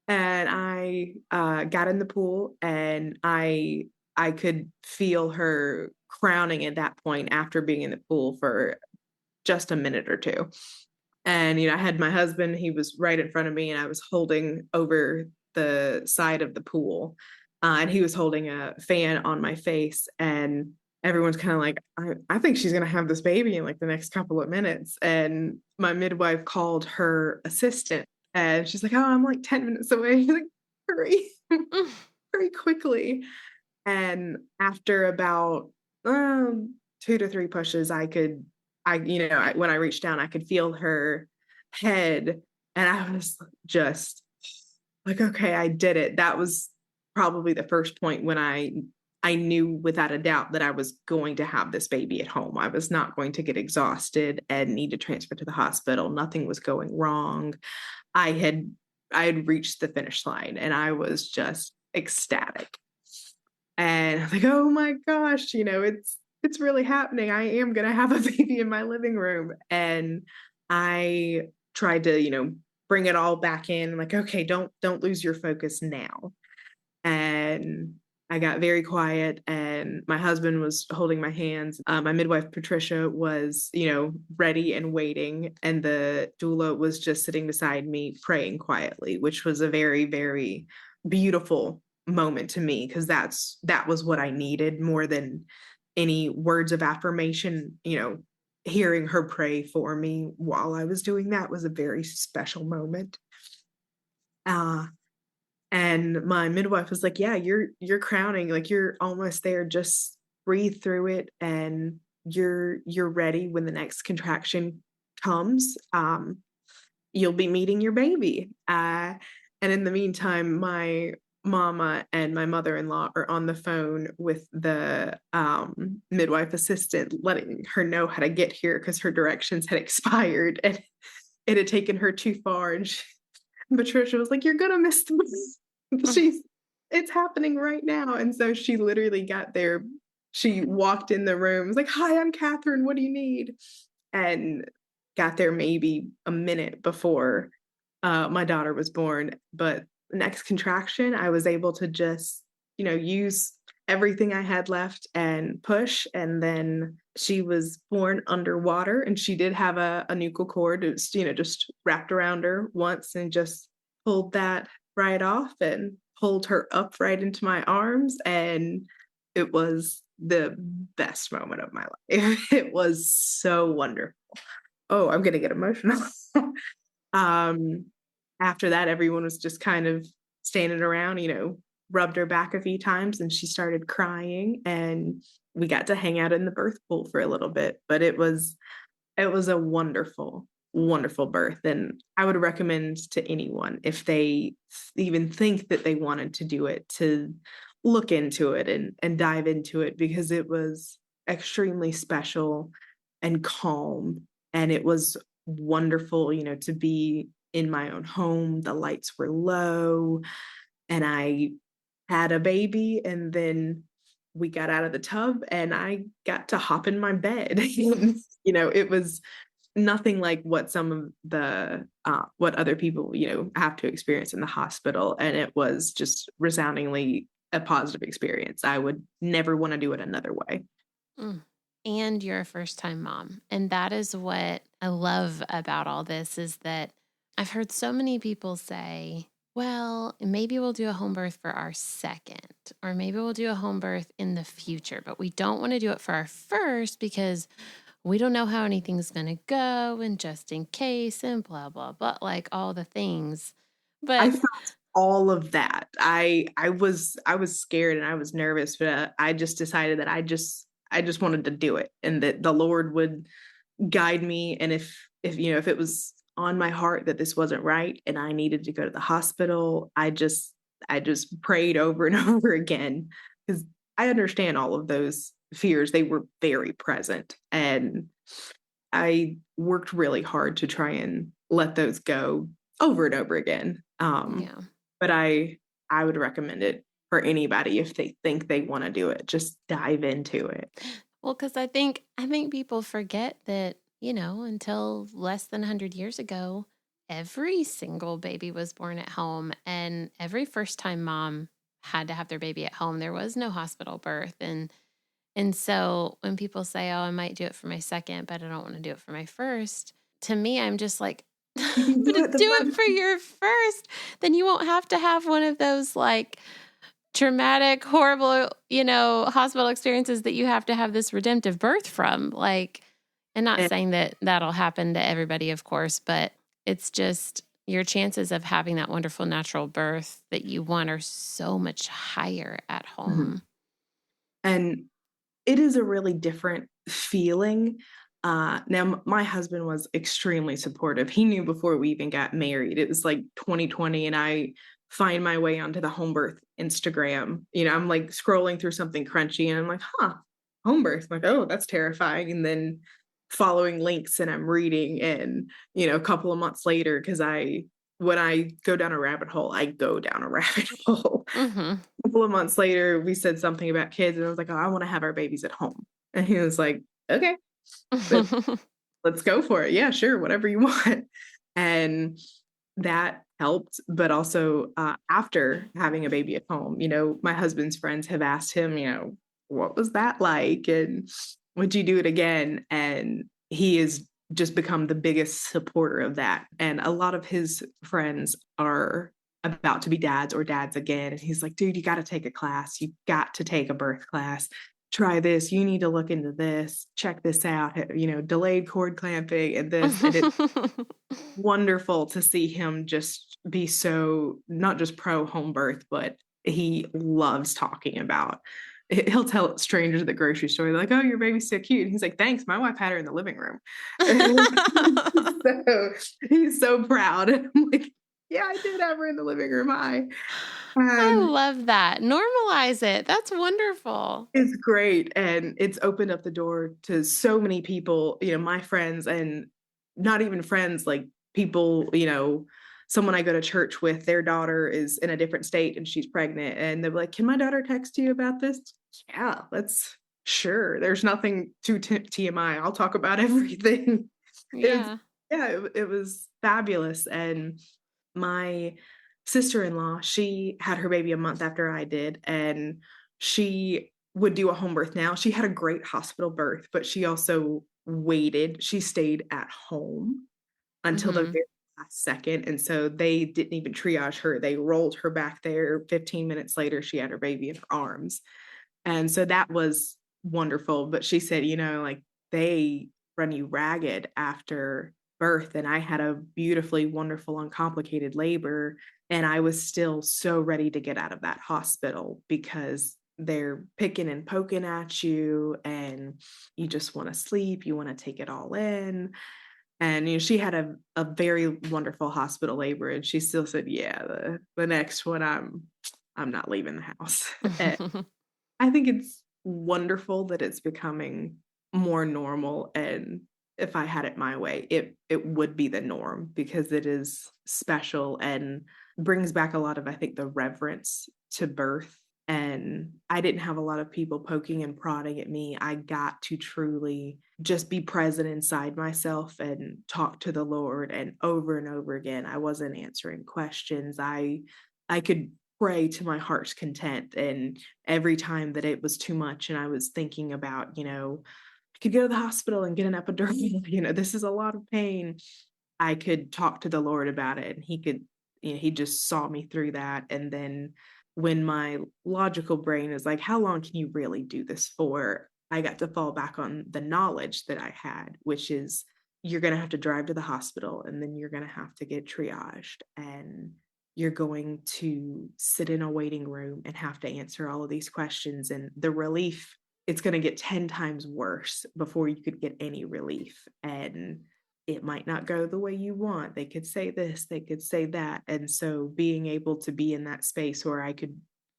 A: And I got in the pool, and I could feel her crowning at that point after being in the pool for just a minute or two. And I had my husband, he was right in front of me, and I was holding over the side of the pool. And he was holding a fan on my face, and everyone's kind of like, I think she's going to have this baby in like the next couple of minutes. And my midwife called her assistant, and she's like, "Oh, I'm like 10 minutes away." He's like, "Hurry,
B: Mm.
A: hurry quickly." And after about 2 to 3 pushes, when I reached down, I could feel her head, and I was just like, "Okay, I did it." That was probably the first point when I knew without a doubt that I was going to have this baby at home. I was not going to get exhausted and need to transfer to the hospital. Nothing was going wrong. I had I had reached the finish line, and I was just ecstatic. And I'm like, "Oh my gosh, it's really happening. I am gonna have a baby in my living room." And I tried to, bring it all back in, like, "Okay, don't lose your focus now." And I got very quiet, and my husband was holding my hands. My midwife Patricia was, ready and waiting, and the doula was just sitting beside me praying quietly, which was a very, very beautiful moment to me, because that was what I needed more than any words of affirmation. Hearing her pray for me while I was doing that was a very special moment. Uh, and my midwife was like, "Yeah, you're crowning, like, you're almost there. Just breathe through it, and you're ready when the next contraction comes." you'll be meeting your baby. And in the meantime, my mama and my mother-in-law are on the phone with the midwife assistant, letting her know how to get here because her directions had expired and it had taken her too far. And Patricia was like, "You're gonna miss the bus." It's happening right now. And so she literally got there. She walked in the room, was like, "Hi, I'm Catherine. What do you need?" And got there maybe a minute before my daughter was born. But next contraction, I was able to just, use everything I had left and push. And then she was born underwater, and she did have a nuchal cord. It was, just wrapped around her once and just pulled that right off and pulled her up right into my arms. And it was the best moment of my life. It was so wonderful. Oh, I'm gonna get emotional. um, After that, everyone was just kind of standing around, rubbed her back a few times, and she started crying, and we got to hang out in the birth pool for a little bit. But it was a wonderful, wonderful birth, and I would recommend to anyone, if they even think that they wanted to do it, to look into it and dive into it, because it was extremely special and calm, and it was wonderful, to be in my own home. The lights were low, and I had a baby, and then we got out of the tub and I got to hop in my bed. It was nothing like what some of the what other people, have to experience in the hospital, and it was just resoundingly a positive experience. I would never want to do it another way.
B: Mm. And you're a first-time mom. And that is what I love about all this, is that I've heard so many people say, well, maybe we'll do a home birth for our second, or maybe we'll do a home birth in the future, but we don't want to do it for our first because we don't know how anything's going to go, and just in case, and blah, blah, blah, like all the things.
A: I
B: But
A: felt all of that. I was scared and I was nervous, but I just decided that I just wanted to do it, and that the Lord would guide me. And if it was on my heart that this wasn't right and I needed to go to the hospital, I just prayed over and over again, because I understand all of those fears. They were very present, and I worked really hard to try and let those go over and over again.
B: yeah.
A: But I would recommend it for anybody if they think they want to do it. Just dive into it.
B: Well, because I think people forget that, until less than 100 years ago, every single baby was born at home, and every first-time mom had to have their baby at home. There was no hospital birth. And so when people say, "Oh, I might do it for my second, but I don't want to do it for my first," to me, I'm just like,
A: You can
B: but
A: do
B: to
A: it the
B: do it
A: first.
B: for your first, then you won't have to have one of those like traumatic, horrible, hospital experiences that you have to have this redemptive birth from. Like, and not
A: And
B: saying that that'll happen to everybody, of course, but it's just your chances of having that wonderful natural birth that you want are so much higher at
A: mhm.
B: home.
A: And it is a really different feeling. Now, my husband was extremely supportive. He knew before we even got married. It was like 2020, and I find my way onto the home birth Instagram. I'm like scrolling through something crunchy, and I'm like, huh, home birth. I'm like, oh, that's terrifying. And then following links, and I'm reading, and a couple of months later, because when I go down a rabbit hole, I go down a rabbit hole.
B: Mm-hmm.
A: Couple of months later, we said something about kids, and I was like, "Oh, I want to have our babies at home." And he was like, "Okay, let, let's go for it. Yeah, sure, whatever you want." And that helped. But also, after having a baby at home, my husband's friends have asked him, what was that like? And would you do it again? And he has just become the biggest supporter of that. And a lot of his friends are about to be dads or dads again. And he's like, dude, you got to take a class. You got to take a birth class. Try this. You need to look into this. Check this out. Delayed cord clamping and this. And it's wonderful to see him just be so not just pro home birth, but he loves talking about. He'll tell strangers at the grocery store, like, "Oh, your baby's so cute." And he's like, "Thanks, my wife had her in the living room." So So he's so proud. I'm like, yeah, I did have her in the living room. Hi.
B: I
A: And
B: love that. Normalize it. That's wonderful.
A: it's great, and it's opened up the door to so many people, my friends and not even friends, like people, someone I go to church with, their daughter is in a different state and she's pregnant, and they're like, "Can my daughter text you about this?" Yeah, let's sure. There's nothing too TMI. I'll talk about everything. It's
B: Yeah.
A: yeah, it was fabulous, and my sister-in-law, she had her baby a month after I did, and she would do a home birth now. She had a great hospital birth, but she also waited. She stayed at home until the
B: Mhm.
A: very last second, and so they didn't even triage her. They rolled her back there. 15 minutes later, she had her baby in her arms. And so that was wonderful, but she said, like, they run you ragged after birth, and I had a beautifully wonderful, uncomplicated labor, and I was still so ready to get out of that hospital because they're picking and poking at you, and you just wanna sleep, you wanna take it all in, and, she had a very wonderful hospital labor, and she still said, "Yeah, the next one, I'm not leaving the house." I think it's wonderful that it's becoming more normal, and if I had it my way, it would be the norm because it is special and brings back a lot of, I think, the reverence to birth, and I didn't have a lot of people poking and prodding at me. I got to truly just be present inside myself and talk to the Lord, and over again, I wasn't answering questions. I could pray to my heart's content, and every time that it was too much and I was thinking about, I could go to the hospital and get an epidural, this is a lot of pain. I could talk to the Lord about it and he could, he just saw me through that. And then when my logical brain is like, how long can you really do this for? I got to fall back on the knowledge that I had, which is you're going to have to drive to the hospital and then you're going to have to get triaged and you're going to sit in a waiting room and have to answer all of these questions. And the relief, it's going to get 10 times worse before you could get any relief. And it might not go the way you want. They could say this, they could say that. And so being able to be in that space where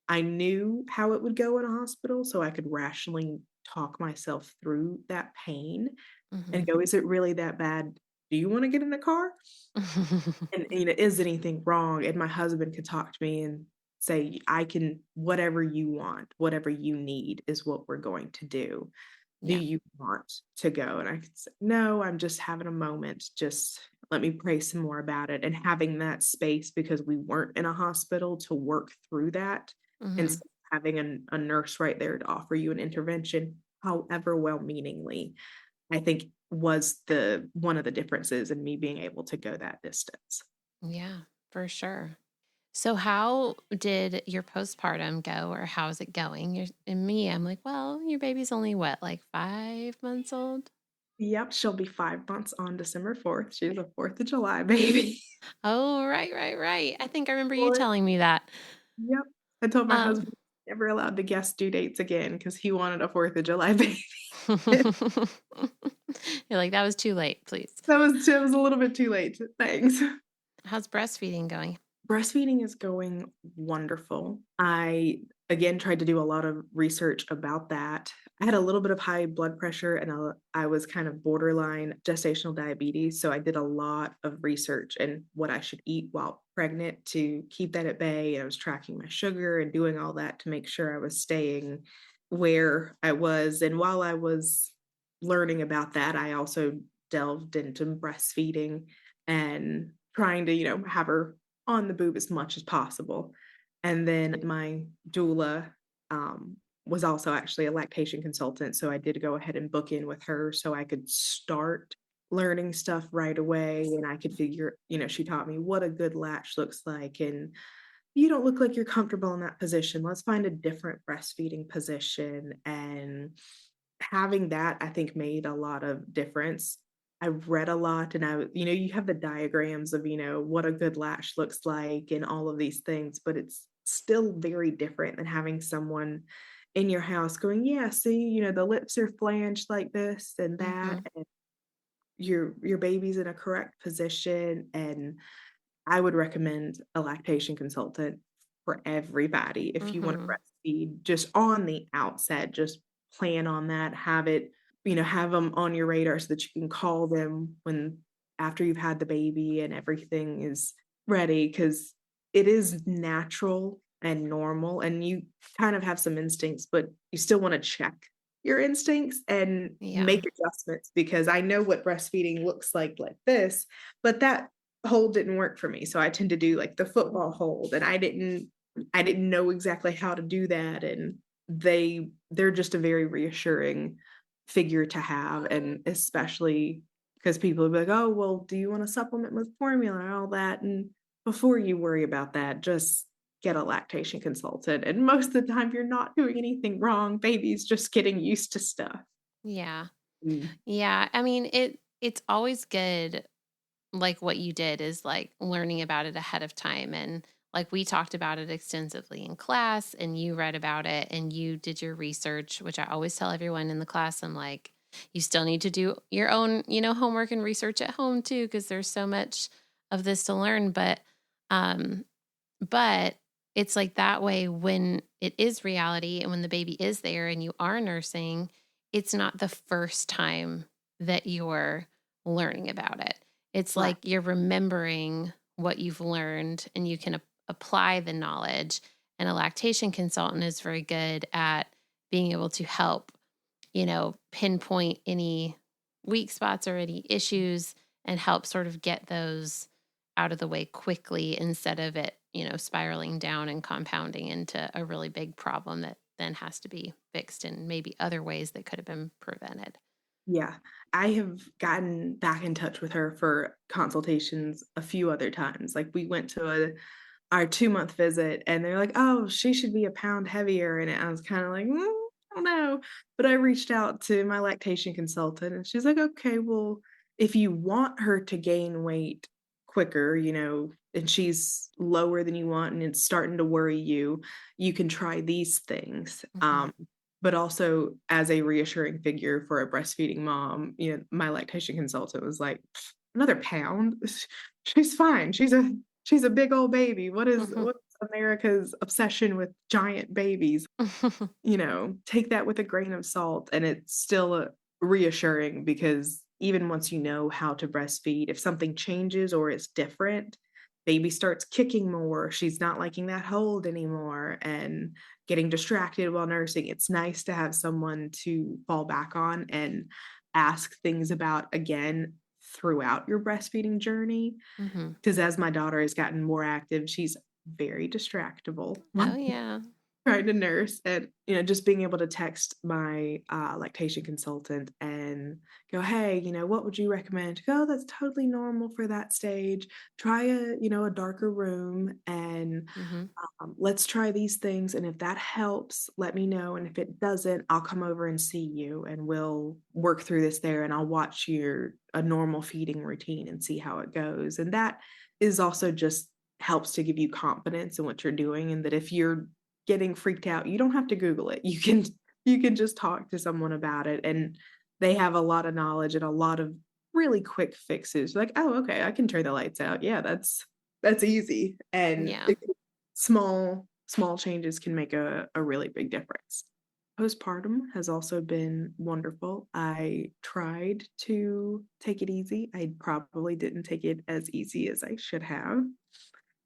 A: I knew how it would go in a hospital, so I could rationally talk myself through that pain and
B: Mhm.
A: go, is it really that bad? Do you want to get in the car? And, is anything wrong? And my husband could talk to me and say, I can, whatever you want, whatever you need is what we're going to do. Do
B: Yeah.
A: you want to go? And I could say, no, I'm just having a moment. Just let me pray some more about it. And having that space because we weren't in a hospital to work through that and
B: Mhm.
A: having a nurse right there to offer you an intervention, however well meaningly, I think was the one of the differences in me being able to go that distance.
B: Yeah, for sure. So how did your postpartum go or how's it going? And me, I'm like, well, your baby's only what, like 5 months old?
A: Yep, she'll be 5 months on December 4th. She's a 4th of July baby.
B: Oh, right, right, right. I think I remember you
A: Boy.
B: telling me that.
A: Yep. I told my
B: Um,
A: husband never allowed to guess due dates again because he wanted a 4th of July baby.
B: you're like, that was too late, please.
A: That was a little bit too late. Thanks.
B: How's breastfeeding going?
A: Breastfeeding is going wonderful. I, again, tried to do a lot of research about that. I had a little bit of high blood pressure and I was kind of borderline gestational diabetes. So I did a lot of research and what I should eat while pregnant to keep that at bay. I was tracking my sugar and doing all that to make sure I was staying where I was. And while I was learning about that, I also delved into breastfeeding and trying to, have her on the boob as much as possible. And then my doula was also actually a lactation consultant. So I did go ahead and book in with her so I could start learning stuff right away. And I could figure, she taught me what a good latch looks like. And you don't look like you're comfortable in that position. Let's find a different breastfeeding position. And having that, I think, made a lot of difference. I've read a lot and you have the diagrams of, what a good latch looks like and all of these things, but it's still very different than having someone in your house going, yeah, see, the lips are flanged like this and that.
B: Mhm.
A: And your baby's in a correct position, and I would recommend a lactation consultant for everybody if you wanna
B: Mhm.
A: breastfeed, just on the outset, just plan on that, have it have them on your radar so that you can call them when after you've had the baby and everything is ready, because it is natural and normal, and you kind of have some instincts, but you still wanna check your instincts and
B: Yeah.
A: make adjustments, because I know what breastfeeding looks like this, but that hold didn't work for me, so I tend to do, like, the football hold, and I didn't know exactly how to do that, and they're just a very reassuring figure to have, and especially because people will be like, "Oh, well, do you want to supplement with formula and all that?" And before you worry about that, just get a lactation consultant, and most of the time, you're not doing anything wrong, baby's just getting used to stuff.
B: Yeah.
A: Mm.
B: Yeah. I mean, it's always good, like what you did is like learning about it ahead of time. And like we talked about it extensively in class, and you read about it and you did your research, which I always tell everyone in the class. I'm like, you still need to do your own, homework and research at home too, because there's so much of this to learn. Um, but it's like that way when it is reality and when the baby is there and you are nursing, it's not the first time that you're learning about it. It's
A: Right.
B: like you're remembering what you've learned and you can apply the knowledge. And a lactation consultant is very good at being able to help, pinpoint any weak spots or any issues and help sort of get those out of the way quickly instead of it, spiraling down and compounding into a really big problem that then has to be fixed in maybe other ways that could have been prevented.
A: Yeah, I have gotten back in touch with her for consultations a few other times. Like, we went to our 2-month visit, and they're like, "Oh, she should be a pound heavier," and I was kinda like, I don't know," but I reached out to my lactation consultant, and she's like, "Okay, well, if you want her to gain weight quicker, and she's lower than you want and it's starting to worry you, you can try these things."
B: Hmm.
A: But also as a reassuring figure for a breastfeeding mom, my lactation consultant was like, "Another pound? She's fine. She's a big old baby. What's America's obsession with giant babies?" Take that with a grain of salt, and it's still, reassuring, because even once you know how to breastfeed, if something changes or it's different, baby starts kicking more, she's not liking that hold anymore, and getting distracted while nursing, it's nice to have someone to fall back on and ask things about again throughout your breastfeeding journey.
B: Hmm.
A: Because as my daughter has gotten more active, she's very distractible.
B: Oh yeah.
A: Trying to nurse, and, just being able to text my, lactation consultant and go, "Hey, what would you recommend?" She "Oh, that's totally normal for that stage. Try a darker room, and,
B: Hmm.
A: let's try these things, and if that helps, let me know, and if it doesn't, I'll come over and see you, and we'll work through this there, and I'll watch your a normal feeding routine and see how it goes." And that is also just helps to give you confidence in what you're doing, and that if you're getting freaked out, you don't have to Google it. You can just talk to someone about it, and they have a lot of knowledge and a lot of really quick fixes. Like, "Oh, okay, I can turn the lights out. Yeah, that's easy." And
B: Yeah.
A: small changes can make a really big difference. Postpartum has also been wonderful. I tried to take it easy. I probably didn't take it as easy as I should have.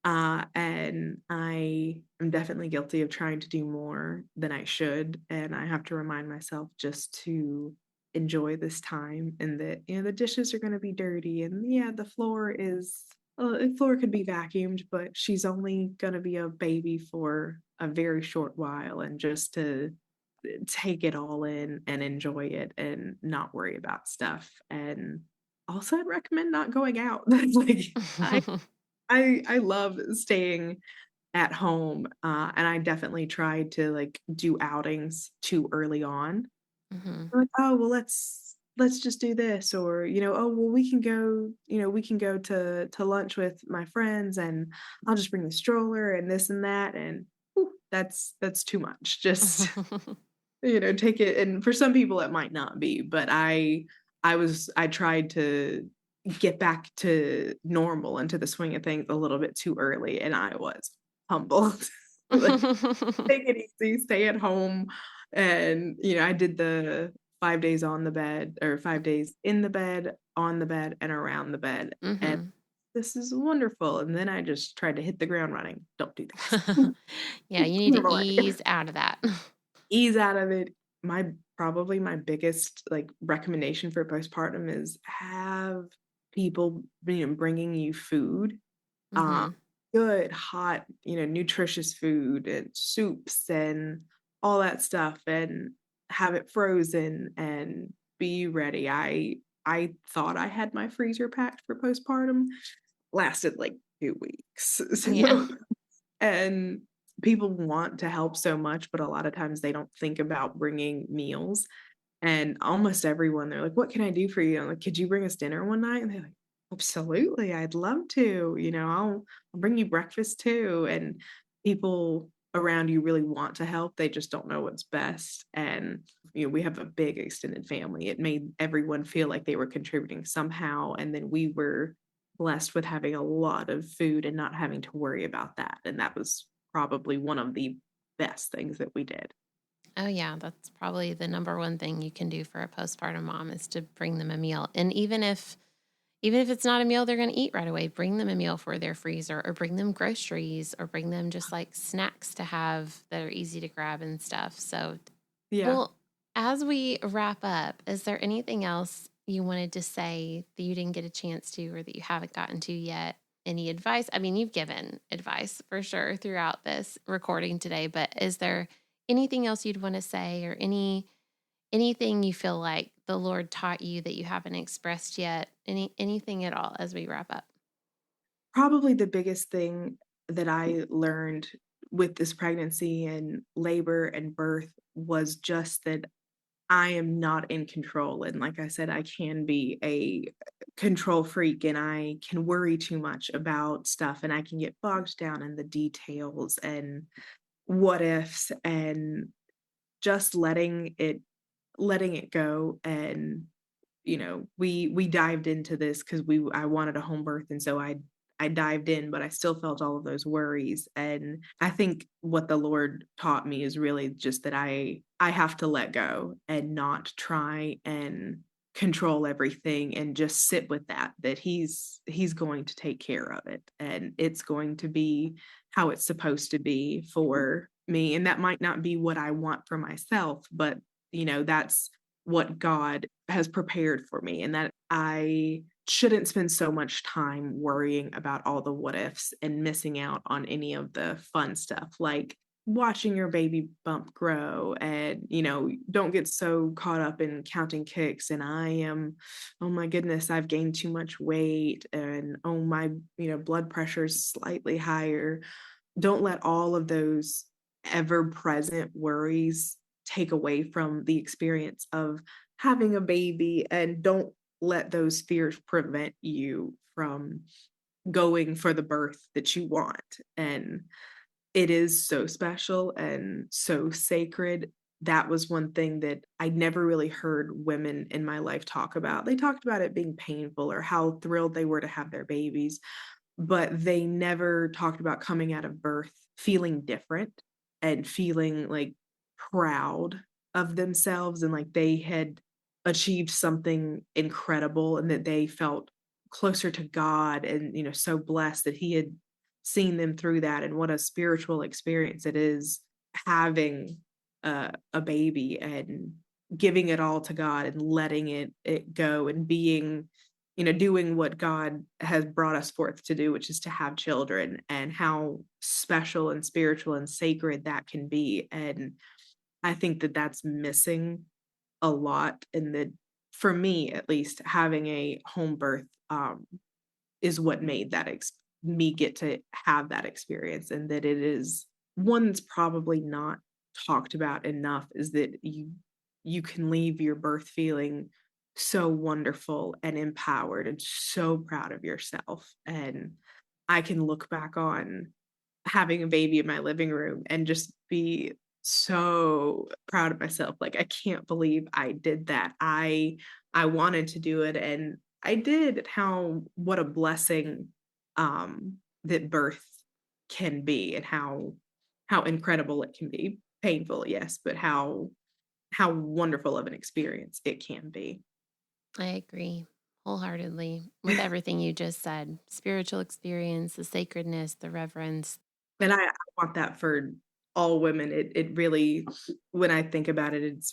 A: And I am definitely guilty of trying to do more than I should, and I have to remind myself just to enjoy this time, and that, the dishes are gonna be dirty, and yeah, the floor could be vacuumed, but she's only gonna be a baby for a very short while, and just to take it all in and enjoy it and not worry about stuff. And also, I'd recommend not going out. Like, I I love staying at home, and I definitely tried to, like, do outings too early on.
B: Hmm.
A: Like, "Oh, well, let's just do this," or, "Oh, well, we can go to lunch with my friends, and I'll just bring the stroller and this and that," and, whew, that's too much. Just, take it, and for some people, it might not be, but I tried to get back to normal into the swing of things a little bit too early, and I was humbled. Like, take it easy, stay at home, and, I did the 5 days on the bed or 5 days in the bed, on the bed, and around the bed, and
B: Mhm.
A: this is wonderful, and then I just tried to hit the ground running. Don't do that.
B: Yeah, you need to
A: Right.
B: ease out of that.
A: Ease out of it. Probably my biggest, like, recommendation for postpartum is have people, bringing you food, um,
B: Mhm.
A: good, hot, nutritious food and soups and all that stuff, and have it frozen and be ready. I thought I had my freezer packed for postpartum, lasted like 2 weeks.
B: Yeah.
A: So and people want to help so much, but a lot of times they don't think about bringing meals, and almost everyone, they're like, "What can I do for you?" I'm like, "Could you bring us dinner one night?" And they're like, "Absolutely, I'd love to, I'll bring you breakfast too," and people around you really want to help, they just don't know what's best, and, we have a big extended family. It made everyone feel like they were contributing somehow, and then we were blessed with having a lot of food and not having to worry about that, and that was probably one of the best things that we did.
B: Oh, yeah, that's probably the number one thing you can do for a postpartum mom is to bring them a meal. And even if it's not a meal they're going to eat right away, bring them a meal for their freezer or bring them groceries or bring them just like snacks to have that are easy to grab and stuff. So,
A: Yeah.
B: well, as we wrap up, is there anything else you wanted to say that you didn't get a chance to or that you haven't gotten to yet? Any advice? I mean, you've given advice for sure throughout this recording today, but is there anything else you'd want to say or anything you feel like the Lord taught you that you haven't expressed yet? Anything at all as we wrap up?
A: Probably the biggest thing that I learned with this pregnancy and labor and birth was just that I am not in control, and like I said, I can be a control freak, and I can worry too much about stuff, and I can get bogged down in the details and what ifs, and just letting it go. And we dived into this because we I wanted a home birth, and so I dived in, but I still felt all of those worries. And I think what the Lord taught me is really just that I have to let go and not try and control everything, and just sit with that he's going to take care of it, and it's going to be how it's supposed to be for me. And that might not be what I want for myself, but that's what God has prepared for me, and that I shouldn't spend so much time worrying about all the what ifs and missing out on any of the fun stuff, like watching your baby bump grow. And don't get so caught up in counting kicks and oh my goodness, I've gained too much weight, and oh my, blood pressure is slightly higher. Don't let all of those ever present worries take away from the experience of having a baby, and don't let those fears prevent you from going for the birth that you want. And it is so special and so sacred. That was one thing that I never really heard women in my life talk about. They talked about it being painful or how thrilled they were to have their babies, but they never talked about coming out of birth feeling different and feeling like proud of themselves, and like they had achieved something incredible, and that they felt closer to God, and so blessed that he had seen them through that. And what a spiritual experience it is having a baby and giving it all to God and letting it go, and being, doing what God has brought us forth to do, which is to have children, and how special and spiritual and sacred that can be. And I think that that's missing a lot. And that, for me at least, having a home birth is what made me get to have that experience. And that it is one that's probably not talked about enough, is that you can leave your birth feeling so wonderful and empowered and so proud of yourself. And I can look back on having a baby in my living room and just be so proud of myself. Like, I can't believe I did that. I I wanted to do it, and I did. How what a blessing, that birth can be, and how incredible it can be. Painful, yes, but how wonderful of an experience it can be.
B: I agree wholeheartedly with everything you just said. Spiritual experience, the sacredness, the reverence.
A: And I want that for all women. It really, when I think about it,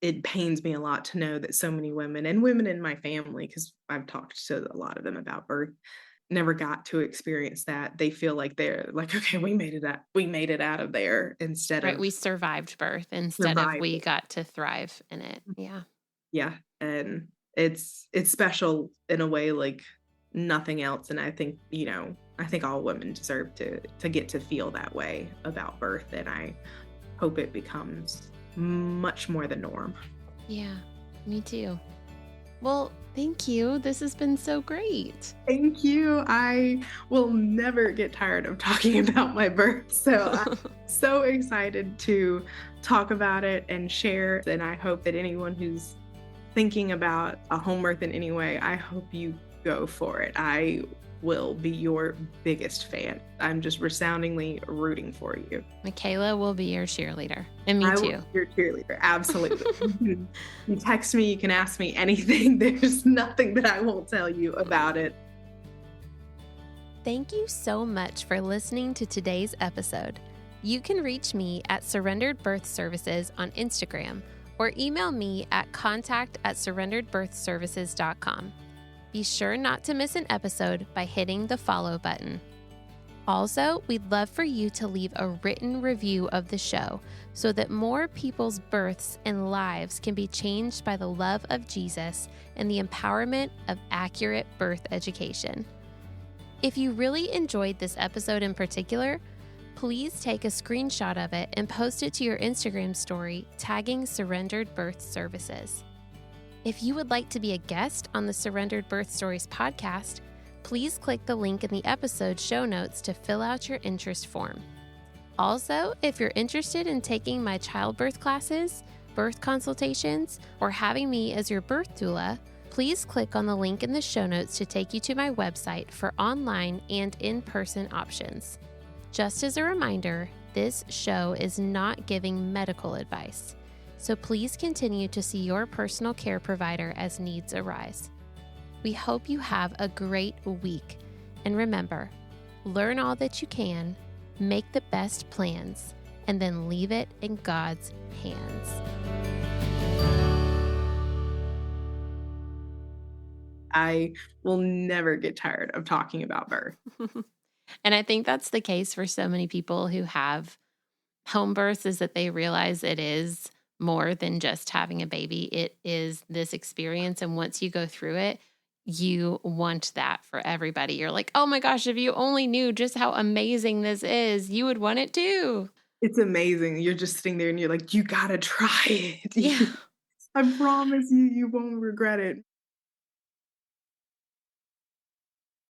A: it pains me a lot to know that so many women and women in my family, because I've talked to a lot of them about birth, never got to experience that. They feel like they're like, okay, we made it out of there instead
B: Right,
A: of
B: we survived birth instead of we
A: surviving.
B: got to thrive in it. Yeah.
A: Yeah, and it's special in a way like nothing else, and I think, I think all women deserve to get to feel that way about birth, and I hope it becomes much more the norm.
B: Yeah, me too. Well, thank you. This has been so great.
A: Thank you. I will never get tired of talking about my birth, so I'm so excited to talk about it and share, and I hope that anyone who's thinking about a home birth in any way, I hope you go for it. I will be your biggest fan. I'm just resoundingly rooting for you.
B: Michaela will be your cheerleader, and me
A: I will
B: too.
A: be your cheerleader. Absolutely. You text me, you can ask me anything. There's nothing that I won't tell you about it.
B: Thank you so much for listening to today's episode. You can reach me at Surrendered Birth Services on Instagram or email me at contact@surrenderedbirthservices.com. Be sure not to miss an episode by hitting the follow button. Also, we'd love for you to leave a written review of the show so that more people's births and lives can be changed by the love of Jesus and the empowerment of accurate birth education. If you really enjoyed this episode in particular, please take a screenshot of it and post it to your Instagram story, tagging Surrendered Birth Services. If you would like to be a guest on the Surrendered Birth Stories podcast, please click the link in the episode show notes to fill out your interest form. Also, if you're interested in taking my childbirth classes, birth consultations, or having me as your birth doula, please click on the link in the show notes to take you to my website for online and in-person options. Just as a reminder, this show is not giving medical advice, so please continue to see your personal care provider as needs arise. We hope you have a great week, and remember, learn all that you can, make the best plans, and then leave it in God's hands.
A: I will never get tired of talking about birth.
B: And I think that's the case for so many people who have home births, is that they realize it is more than just having a baby. It is this experience. And once you go through it, you want that for everybody. You're like, oh my gosh, if you only knew just how amazing this is, you would want it too.
A: It's amazing. You're just sitting there and you're like, you gotta try it.
B: Yeah.
A: I promise you, you won't regret it.